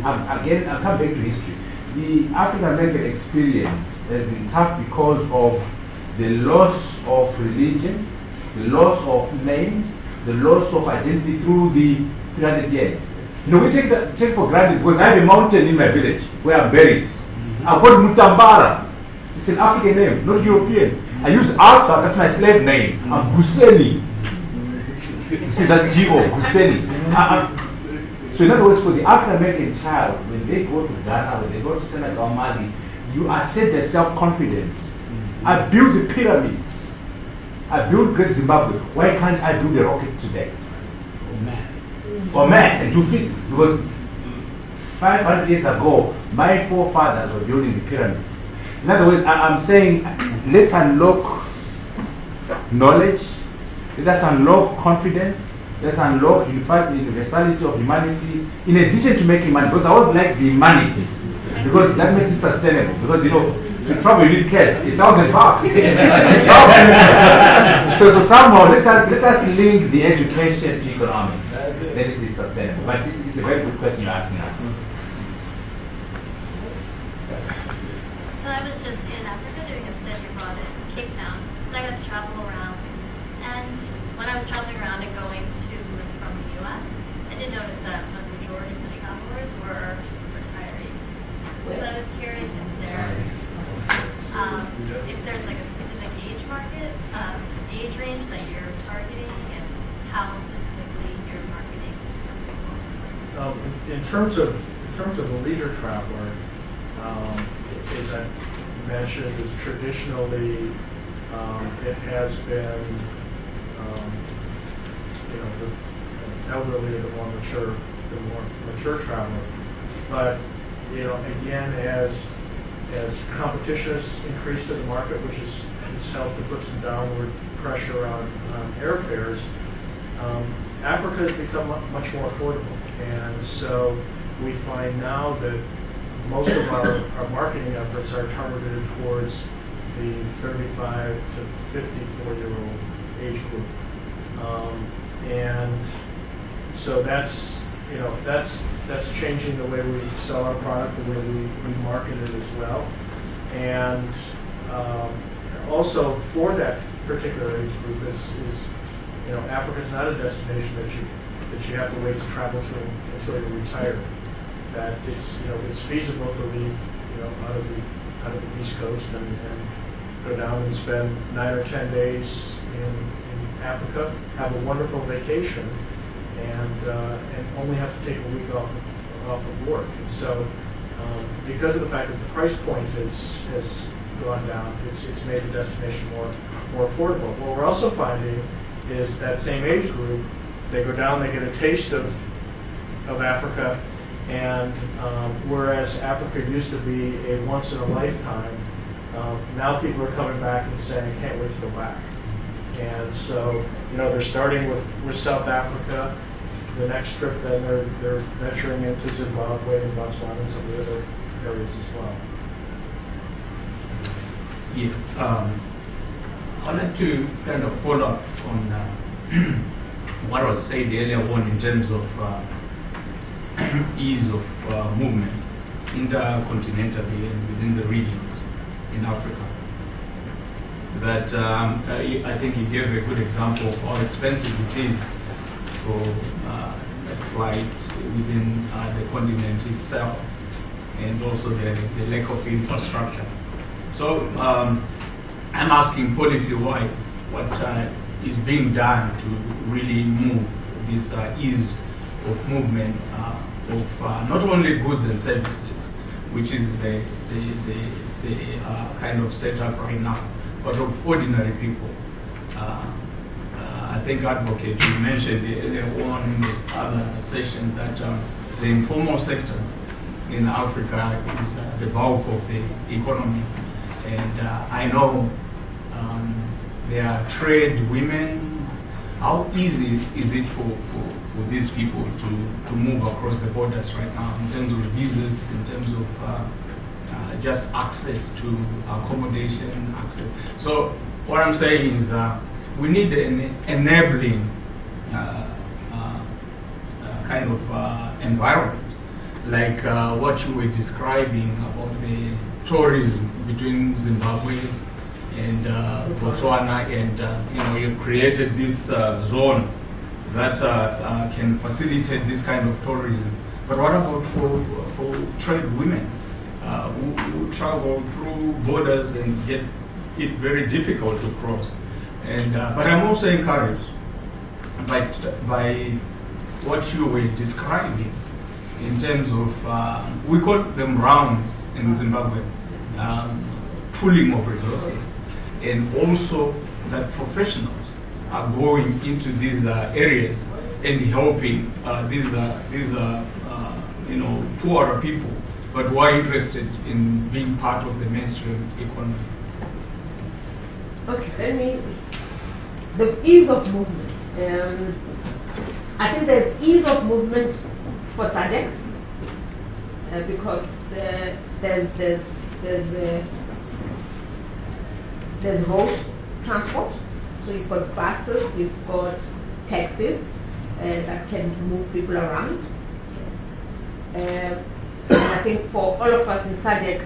Again, I'll come back to history. The African-American experience has been tough because of the loss of religions, the loss of names, the loss of identity through the 300 years. We take for granted, because I have a mountain in my village where I'm buried. I've got Mutambara. It's an African name, not European. I use Alpha, that's my slave name. I'm Guseni. You see, that's G-O, Guseni. So in other words, for the African-American child, when they go to Ghana, when they go to Senegal, Mali, you are set their self-confidence. I built the pyramids. I built Great Zimbabwe. Why can't I build a rocket today? Or math and do physics? Because 500 years ago, my forefathers were building the pyramids. In other words, I'm saying, let's unlock knowledge, let us unlock confidence, let's unlock universality of humanity, in addition to making money. Because I always like the money piece, because that makes it sustainable. Because to travel you need cash, $1,000. So somehow let us link the education to economics. Then it is sustainable. But it's a very good question you're asking us. So I was just in Africa doing a study abroad in Cape Town. So I got to travel around. And when I was traveling around and going to and from the US, I did notice that the majority of the travelers were retirees. So I was curious if there's like a specific age market, age range that you're targeting, and how specifically you're marketing to those people. In terms of the leisure traveler, as I mentioned, is traditionally it has been the elderly, the more mature traveler. But again, as competition has increased in the market, which has helped to put some downward pressure on airfares, Africa has become much more affordable, and so we find now that most of our marketing efforts are targeted towards the 35 to 54-year-old age group, and so that's changing the way we sell our product, the way we market it as well, and also for that particular age group is Africa's not a destination that you have to wait to travel to until you're retired. That it's feasible to leave out of the East Coast and go down and spend 9 or 10 days in Africa, have a wonderful vacation, and only have to take a week off of work. And so, because of the fact that the price point has gone down, it's made the destination more affordable. What we're also finding is that same age group, they go down, they get a taste of Africa, and whereas Africa used to be a once in a lifetime, now people are coming back and saying, I can't wait to go back. And so, they're starting with South Africa. The next trip, then they're venturing into Zimbabwe and Botswana and some of the other areas as well. Yeah, I'd like to kind of follow up on what was said earlier on in terms of ease of movement intercontinentally and within the regions in Africa. That I think he gave a good example of how expensive it is for a flight within the continent itself, and also the lack of infrastructure. So I'm asking policy-wise, what is being done to really move this ease of movement of not only goods and services, which is the kind of setup right now, but of ordinary people. I think Advocate, you mentioned earlier on in this other session that the informal sector in Africa is the bulk of the economy. And I know there are trade women. How easy is it for these people to move across the borders right now in terms of visas, in terms of just access to accommodation, access? So what I'm saying is we need an enabling kind of environment, like what you were describing about the tourism between Zimbabwe and Botswana, and you created this zone that can facilitate this kind of tourism. But what about for trade women who travel through borders and get it very difficult to cross? And but I'm also encouraged by what you were describing in terms of we call them rounds in Zimbabwe, pooling of resources, and also that professionals are going into these areas and helping these poorer people, but who are interested in being part of the mainstream economy. Okay, the ease of movement. I think there's ease of movement for SADC because there's road transport. So you've got buses, you've got taxis that can move people around. And I think for all of us in SADC,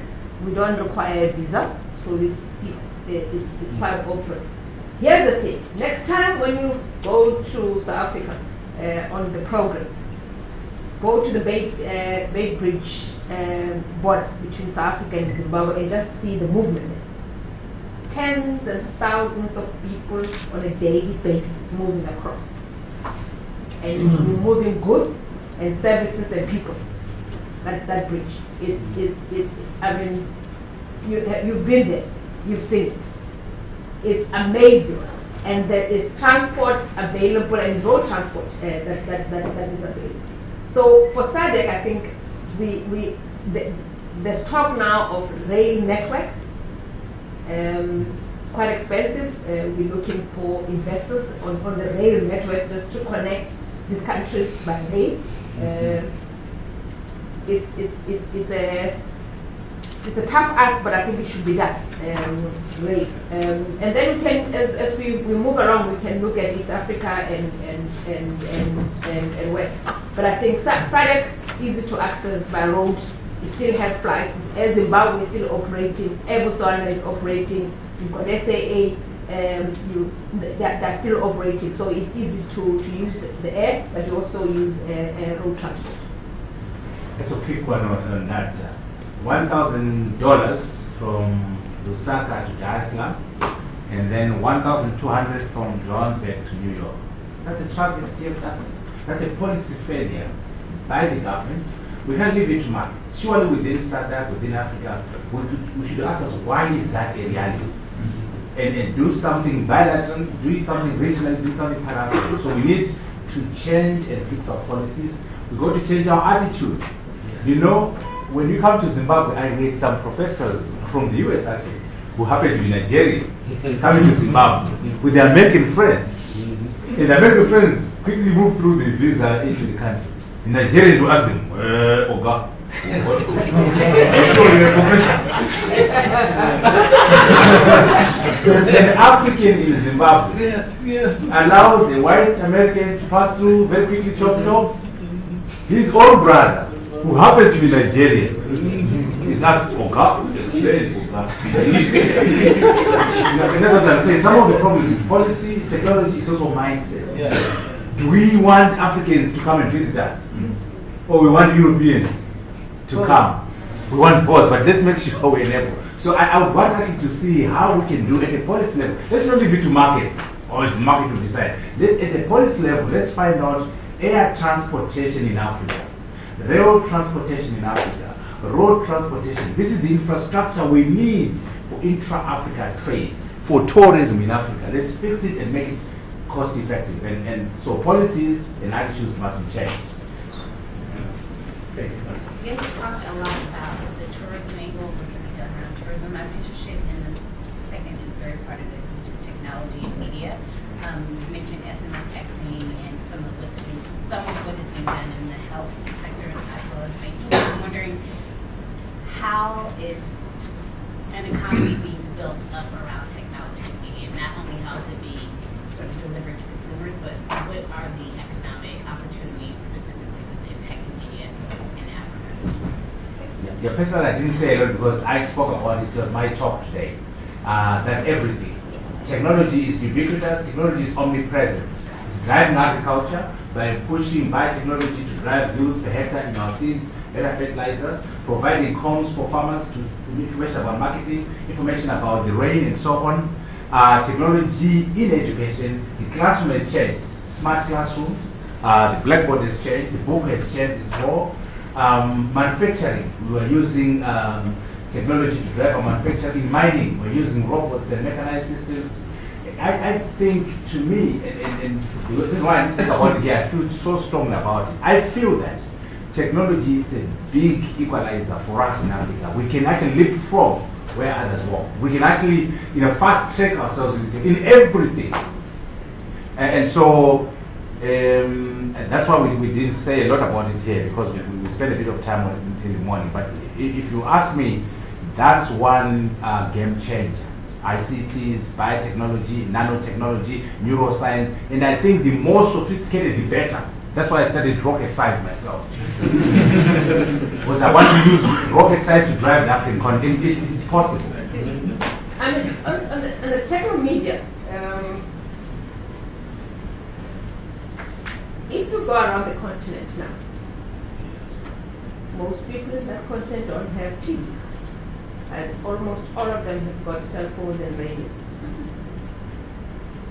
we don't require a visa, so it's quite open. Here's the thing: next time when you go to South Africa on the program, go to the Bay Bridge border between South Africa and Zimbabwe and just see the movement. Tens and thousands of people on a daily basis moving across, and moving goods and services and people. That bridge. I mean, you've been there, you've seen it. It's amazing, and there is transport available, and road transport that is available. So for SADC, I think there's talk now of rail network. Quite expensive. We're looking for investors on the rail network just to connect these countries by rail. It's a tough ask, but I think it should be done. Rail. And then we can, as we move along, we can look at East Africa and West. But I think SADC easy to access by road. You still have flights. Air Zimbabwe is still operating. Air Botswana is operating. You've got SAA. they're still operating. So it's easy to use the air, but you also use road transport. That's a quick one on that. $1,000 from Lusaka to Dar es Salaam, and then 1,200 from Johannesburg to New York. That's a travesty. That's a policy failure by the government. We can't leave it to markets. Surely within SADC, within Africa, we should ask us, why is that a reality? And do something bilateral, do something regional, do something parallel. So we need to change and fix our policies. We've got to change our attitude. You know, when you come to Zimbabwe, I meet some professors from the US actually, who happen to be Nigerian, coming to Zimbabwe with their American friends. And the American friends quickly move through the visa into the country. The Nigerians will ask them, Oga, an African in Zimbabwe allows a white American to pass through very quickly, chop. His own brother, who happens to be Nigerian, is not Oga. And that's what I'm saying. Some of the problems is policy, technology, is also mindset. Do we want Africans to come and visit us? Or we want Europeans to come? We want both, but let's make sure we enable. So I would want actually to see how we can do at a policy level. Let's not leave it to markets, or the market to decide. At the policy level, let's find out air transportation in Africa, rail transportation in Africa, road transportation. This is the infrastructure we need for intra-Africa trade, for tourism in Africa. Let's fix it and make it cost effective. And so policies and attitudes must be changed. You guys talked a lot about the tourism angle, what can be done around tourism. I'm interested in the second and third part of this, which is technology and media. You mentioned SMS texting and some of what has been done in the health sector as well as banking. I'm wondering, how is an economy being built up around technology and media? Not only how is it being sort of delivered to consumers, but what are the economic opportunities specifically within tech and media in Africa? Yeah, personally, I didn't say a lot because I spoke about it on my talk today. That everything. Technology is ubiquitous, technology is omnipresent. It's driving agriculture by pushing biotechnology to drive yields per hectare in our seeds, better fertilizers, providing comms for farmers to information about marketing, information about the rain and so on. Technology in education, the classroom has changed. Smart classrooms, the blackboard has changed, the book has changed as well. Manufacturing, we are using technology to drive our manufacturing. Mining, we're using robots and mechanized systems. I think, to me, and this is why I think about it here, I feel so strongly about it. I feel that technology is a big equalizer for us in Africa. We can actually leapfrog where others walk. We can actually, fast track ourselves in everything. And so, and that's why we didn't say a lot about it here, because we spent a bit of time on it in the morning. But if you ask me, that's one game changer. ICTs, biotechnology, nanotechnology, neuroscience, and I think the more sophisticated, the better. That's why I studied rocket science myself. Because I want to use rocket science to drive the African continent. It's possible. And on the techno media, if you go around the continent now, most people in that continent don't have TVs. And almost all of them have got cell phones and radio.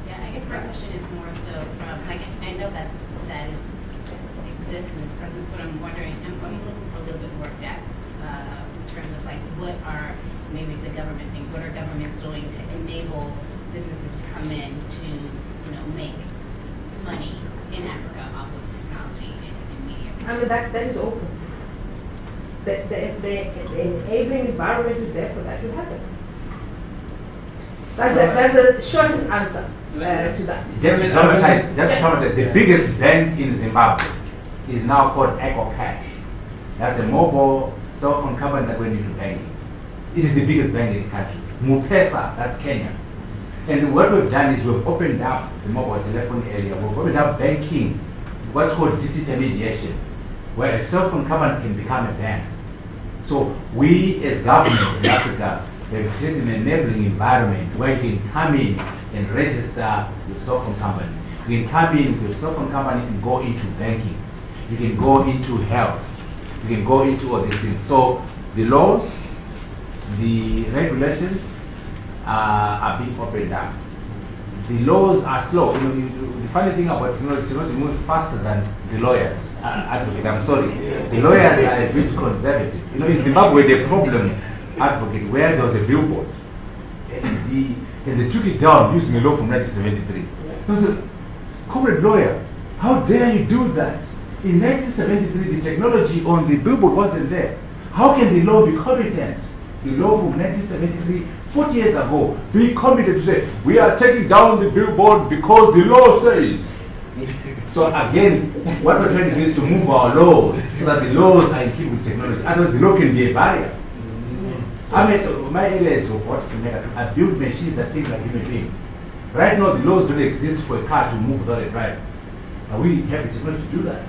Yeah, I guess my question is more so from, like, I know that exists in its presence, but I'm wondering, I'm looking for a little bit more depth in terms of, like, what are, maybe it's a government thing, what are governments doing to enable businesses to come in to, make money in Africa off of technology and media? I mean, that is open. The enabling environment is there for that to happen. That's the shortest answer to that. Just to the biggest bank in Zimbabwe is now called EcoCash. That's a mobile cell phone company that went into banking. It is the biggest bank in the country. Mupesa, that's Kenya. And what we've done is we've opened up the mobile telephone area. We've opened up banking, what's called disintermediation, where a cell phone company can become a bank. So we as governments in Africa they've created an enabling environment where you can come in and register your cell phone company. You can come in with your cell phone company and go into banking. You can go into health. You can go into all these things. So the laws, the regulations are being opened up. The laws are slow. The funny thing about technology moves faster than the lawyers advocate. I'm sorry. The lawyers are a bit conservative. In Zimbabwe, the problem advocate where there was a billboard and they took it down using a law from 1973. So I said, comrade lawyer, how dare you do that? In 1973, the technology on the billboard wasn't there. How can the law be competent? The law from 1973, 40 years ago, be committed to say, we are taking down the billboard because the law says. So again, what we're trying to do is to move our laws so that the laws are in keeping with technology. Otherwise, the law can be a barrier. My area is robotics. I build machines that think like human beings. Right now, the laws don't exist for a car to move without a driver. We have the technology to do that.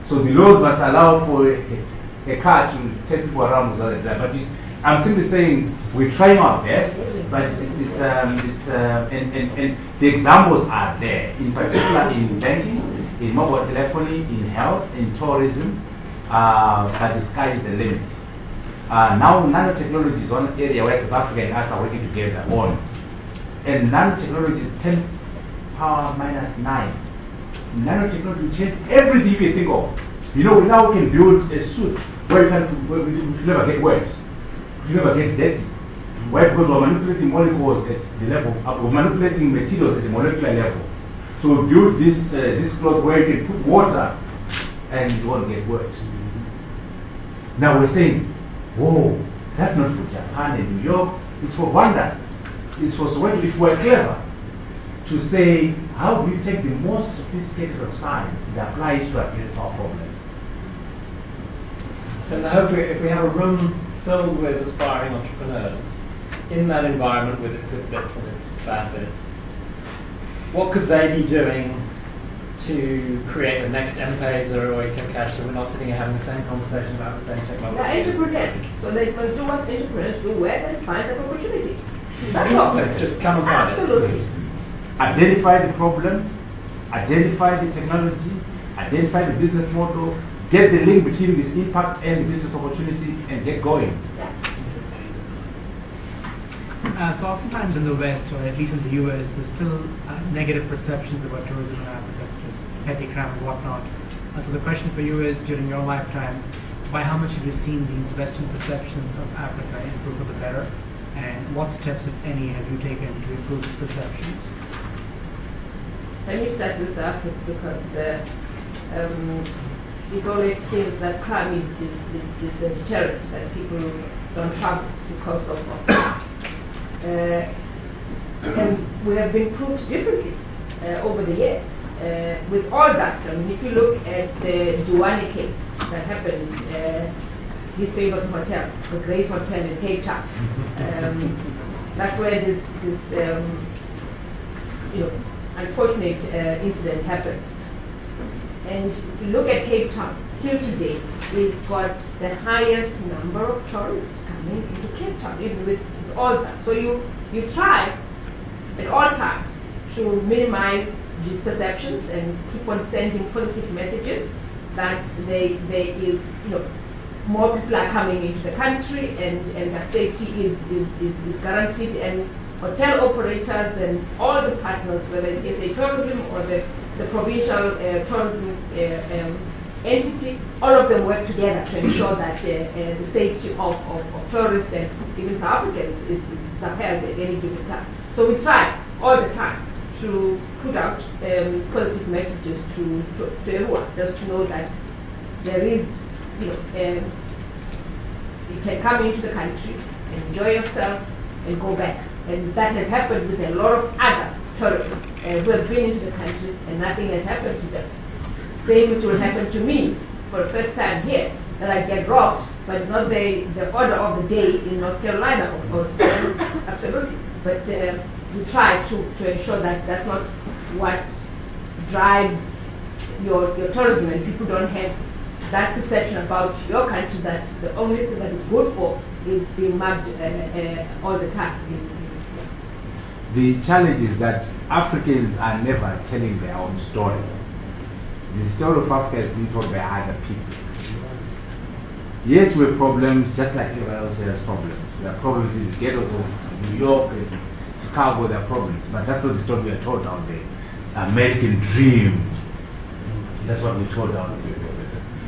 So the laws must allow for a car to take people around without a driver. But I'm simply saying we're trying our best, but and the examples are there, in particular in banking, in mobile telephony, in health, in tourism, but the sky is the limit. Now nanotechnology is one area where South Africa and us are working together on. And nanotechnology is 10 power minus 9. Nanotechnology changes everything you can think of. We now can build a suit where we never get wet. You never get dirty. Why? Because we're manipulating molecules at the level, we're manipulating materials at the molecular level. So we build this cloth where you can put water and it won't get wet. Now we're saying, whoa, that's not for Japan and New York, it's for Rwanda. It's for Soweto. If we're clever to say, how do we take the most sophisticated of science and apply it to address our problems? And I hope if we have a room filled with aspiring entrepreneurs in that environment with its good bits and its bad bits, what could they be doing to create the next M-Pesa or Cash, so we're not sitting here having the same conversation about the same technology? Yeah, entrepreneurs. So they must do what entrepreneurs do, where they find that opportunity. That's all. Just come and find it. Absolutely. Identify the problem, identify the technology, identify the business model, get the link between this impact and the business opportunity, and get going. Yeah. So oftentimes in the West, or at least in the US, there's still negative perceptions about tourism in Africa, such as petty crime and whatnot. So the question for you is, during your lifetime, by how much have you seen these Western perceptions of Africa improve for the better? And what steps, if any, have you taken to improve these perceptions? Let me start with Africa because it always seems that crime is a deterrent, that people don't travel because of and we have been proved differently over the years. With all that, if you look at the Duane case that happened, his favorite hotel, the Grace Hotel in Cape Town, that's where this unfortunate incident happened. And if you look at Cape Town, till today, it's got the highest number of tourists coming into Cape Town, even with all that. So you try at all times to minimize these perceptions and keep on sending positive messages that more people are coming into the country and that safety is guaranteed, and hotel operators and all the partners, whether it's SA Tourism or the provincial tourism entity, all of them work together to ensure that the safety of tourists and even South Africans is upheld at any given time. So we try all the time to put out positive messages to everyone, just to know that there is, you can come into the country, enjoy yourself, and go back. And that has happened with a lot of other tourists who have been into the country and nothing has happened to them. Same it will happen to me for the first time here, that I get robbed, but it's not the order of the day in North Carolina, of course. Absolutely. But we try to ensure that that's not what drives your tourism, and people don't have that perception about your country that the only thing that is good for is being mugged all the time. The challenge is that Africans are never telling their own story. The story of Africa is being told by other people. Yes, we have problems, just like everyone else has problems. There are problems in the ghettos of New York and Chicago, there are problems. But that's not the story we are told out there. American dream. That's what we're told out there.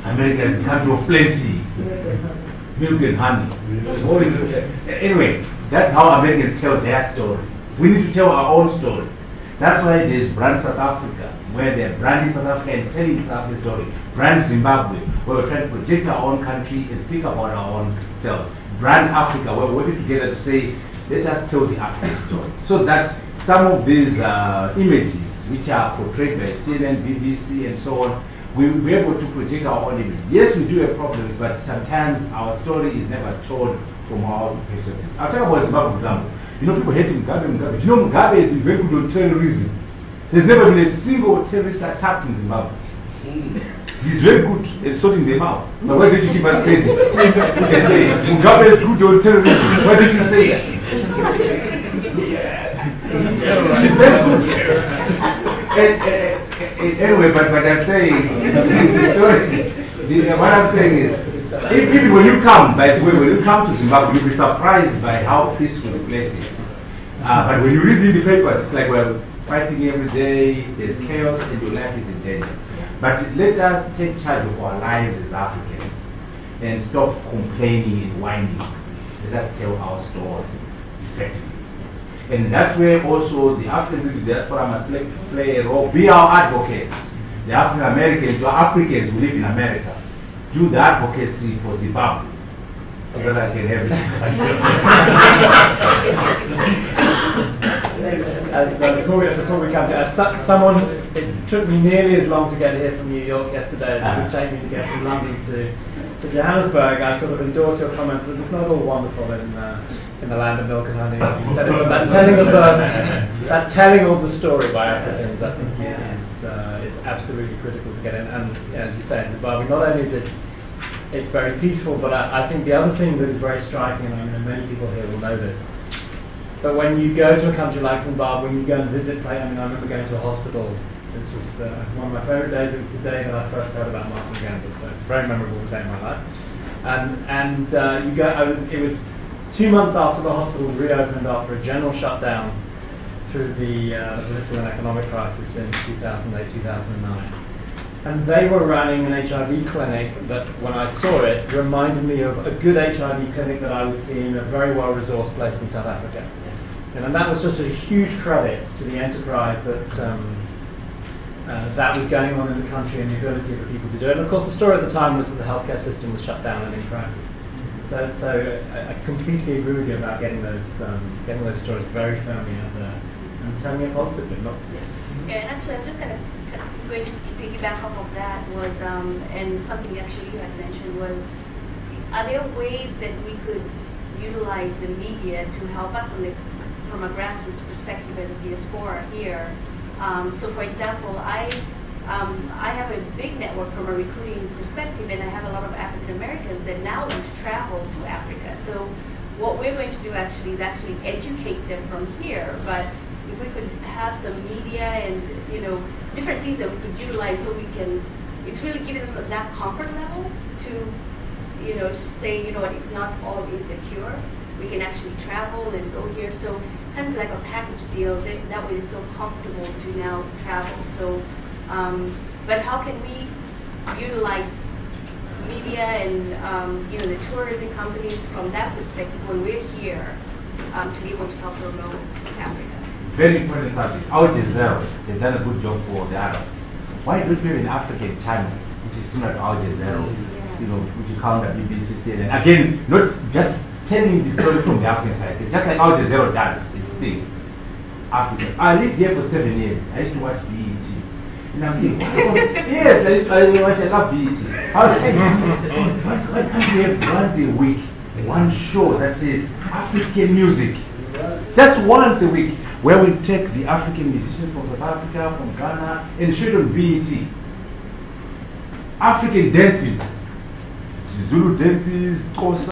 America is the country of plenty. Milk and honey. Anyway, that's how Americans tell their story. We need to tell our own story. That's why there's Brand South Africa, where they're branding South Africa and telling South Africa's story. Brand Zimbabwe, where we're trying to project our own country and speak about our own selves. Brand Africa, where we're working together to say, let us tell the African story. So that some of these images, which are portrayed by CNN, BBC, and so on, we will be able to project our own image. Yes, we do have problems, but sometimes our story is never told from our own perspective. I'll talk about Zimbabwe, for example. You know, people hate Mugabe. You know, Mugabe has been very good on terrorism. There's never been a single terrorist attack in Zimbabwe. He's very good at sorting them out. But why did you give us credit? You can say, Mugabe is good on terrorism. Why did you say that? He's very good. Anyway, but I'm saying, what I'm saying is, even when you come, by the way, when you come to Zimbabwe, you'll be surprised by how peaceful the place is. But when you read in the papers, it's like we're fighting every day, there's chaos, and your life is in danger. But let us take charge of our lives as Africans and stop complaining and whining. Let us tell our story effectively. And that's where also the Africans in the diaspora must play a role. Be our advocates. The African Americans or Africans who live in America, do the advocacy for Zimbabwe so that I can have it. Before we come to someone, it took me nearly as long to get here from New York yesterday as it would take me to get from London to Johannesburg. I sort of endorse your comment that it's not all wonderful in the land of milk and honey. That telling of the story by Africans, I think, is absolutely critical to get in. And as you say, in Zimbabwe, not only is it's very peaceful, but I think the other thing that is very striking, and I mean many people here will know this, but when you go to a country like Zimbabwe, when you go and visit, I remember going to a hospital. This was one of my favorite days. It was the day that I first heard about Martin Gandhi, so it's a very memorable day in my life. And you go. It was 2 months after the hospital reopened after a general shutdown through the political and economic crisis in 2008, 2009. And they were running an HIV clinic that, when I saw it, reminded me of a good HIV clinic that I would see in a very well-resourced place in South Africa. And that was just a huge credit to the enterprise that was going on in the country and the ability of the people to do it. And of course, the story at the time was that the healthcare system was shut down and in crisis. So I completely agree with you about getting those stories very firmly out there and telling it positively. Yeah, and actually, I'm just going to piggyback off of that was, and something actually you had mentioned was, are there ways that we could utilize the media to help us from a grassroots perspective as a diaspora here? So, for example, I have a big network from a recruiting perspective, and I have a lot of African Americans that now want to travel to Africa. So, what we're going to do actually is educate them from here, but if we could have some media and, different things that we could utilize so we can, it's really giving them that comfort level to, say, it's not all insecure. We can actually travel and go here. So kind of like a package deal, that way they feel comfortable to now travel. So, but how can we utilize media and, the tourism companies from that perspective when we're here to be able to help promote Africa? Very important subject. Al Jazeera has done a good job for the Arabs. Why don't we have an African channel which is similar to Al Jazeera? Which you count the BBC, CNN. Again, not just telling the story from the African side, just like Al Jazeera does its thing. Africa. I lived here for 7 years. I used to watch BET. And I'm saying, yes, I love BET. I was saying, why can't we have once a week one show that says African music? Just once a week, where we take the African musicians from South Africa, from Ghana, and show them BET. African dances. Zulu dances, Xhosa.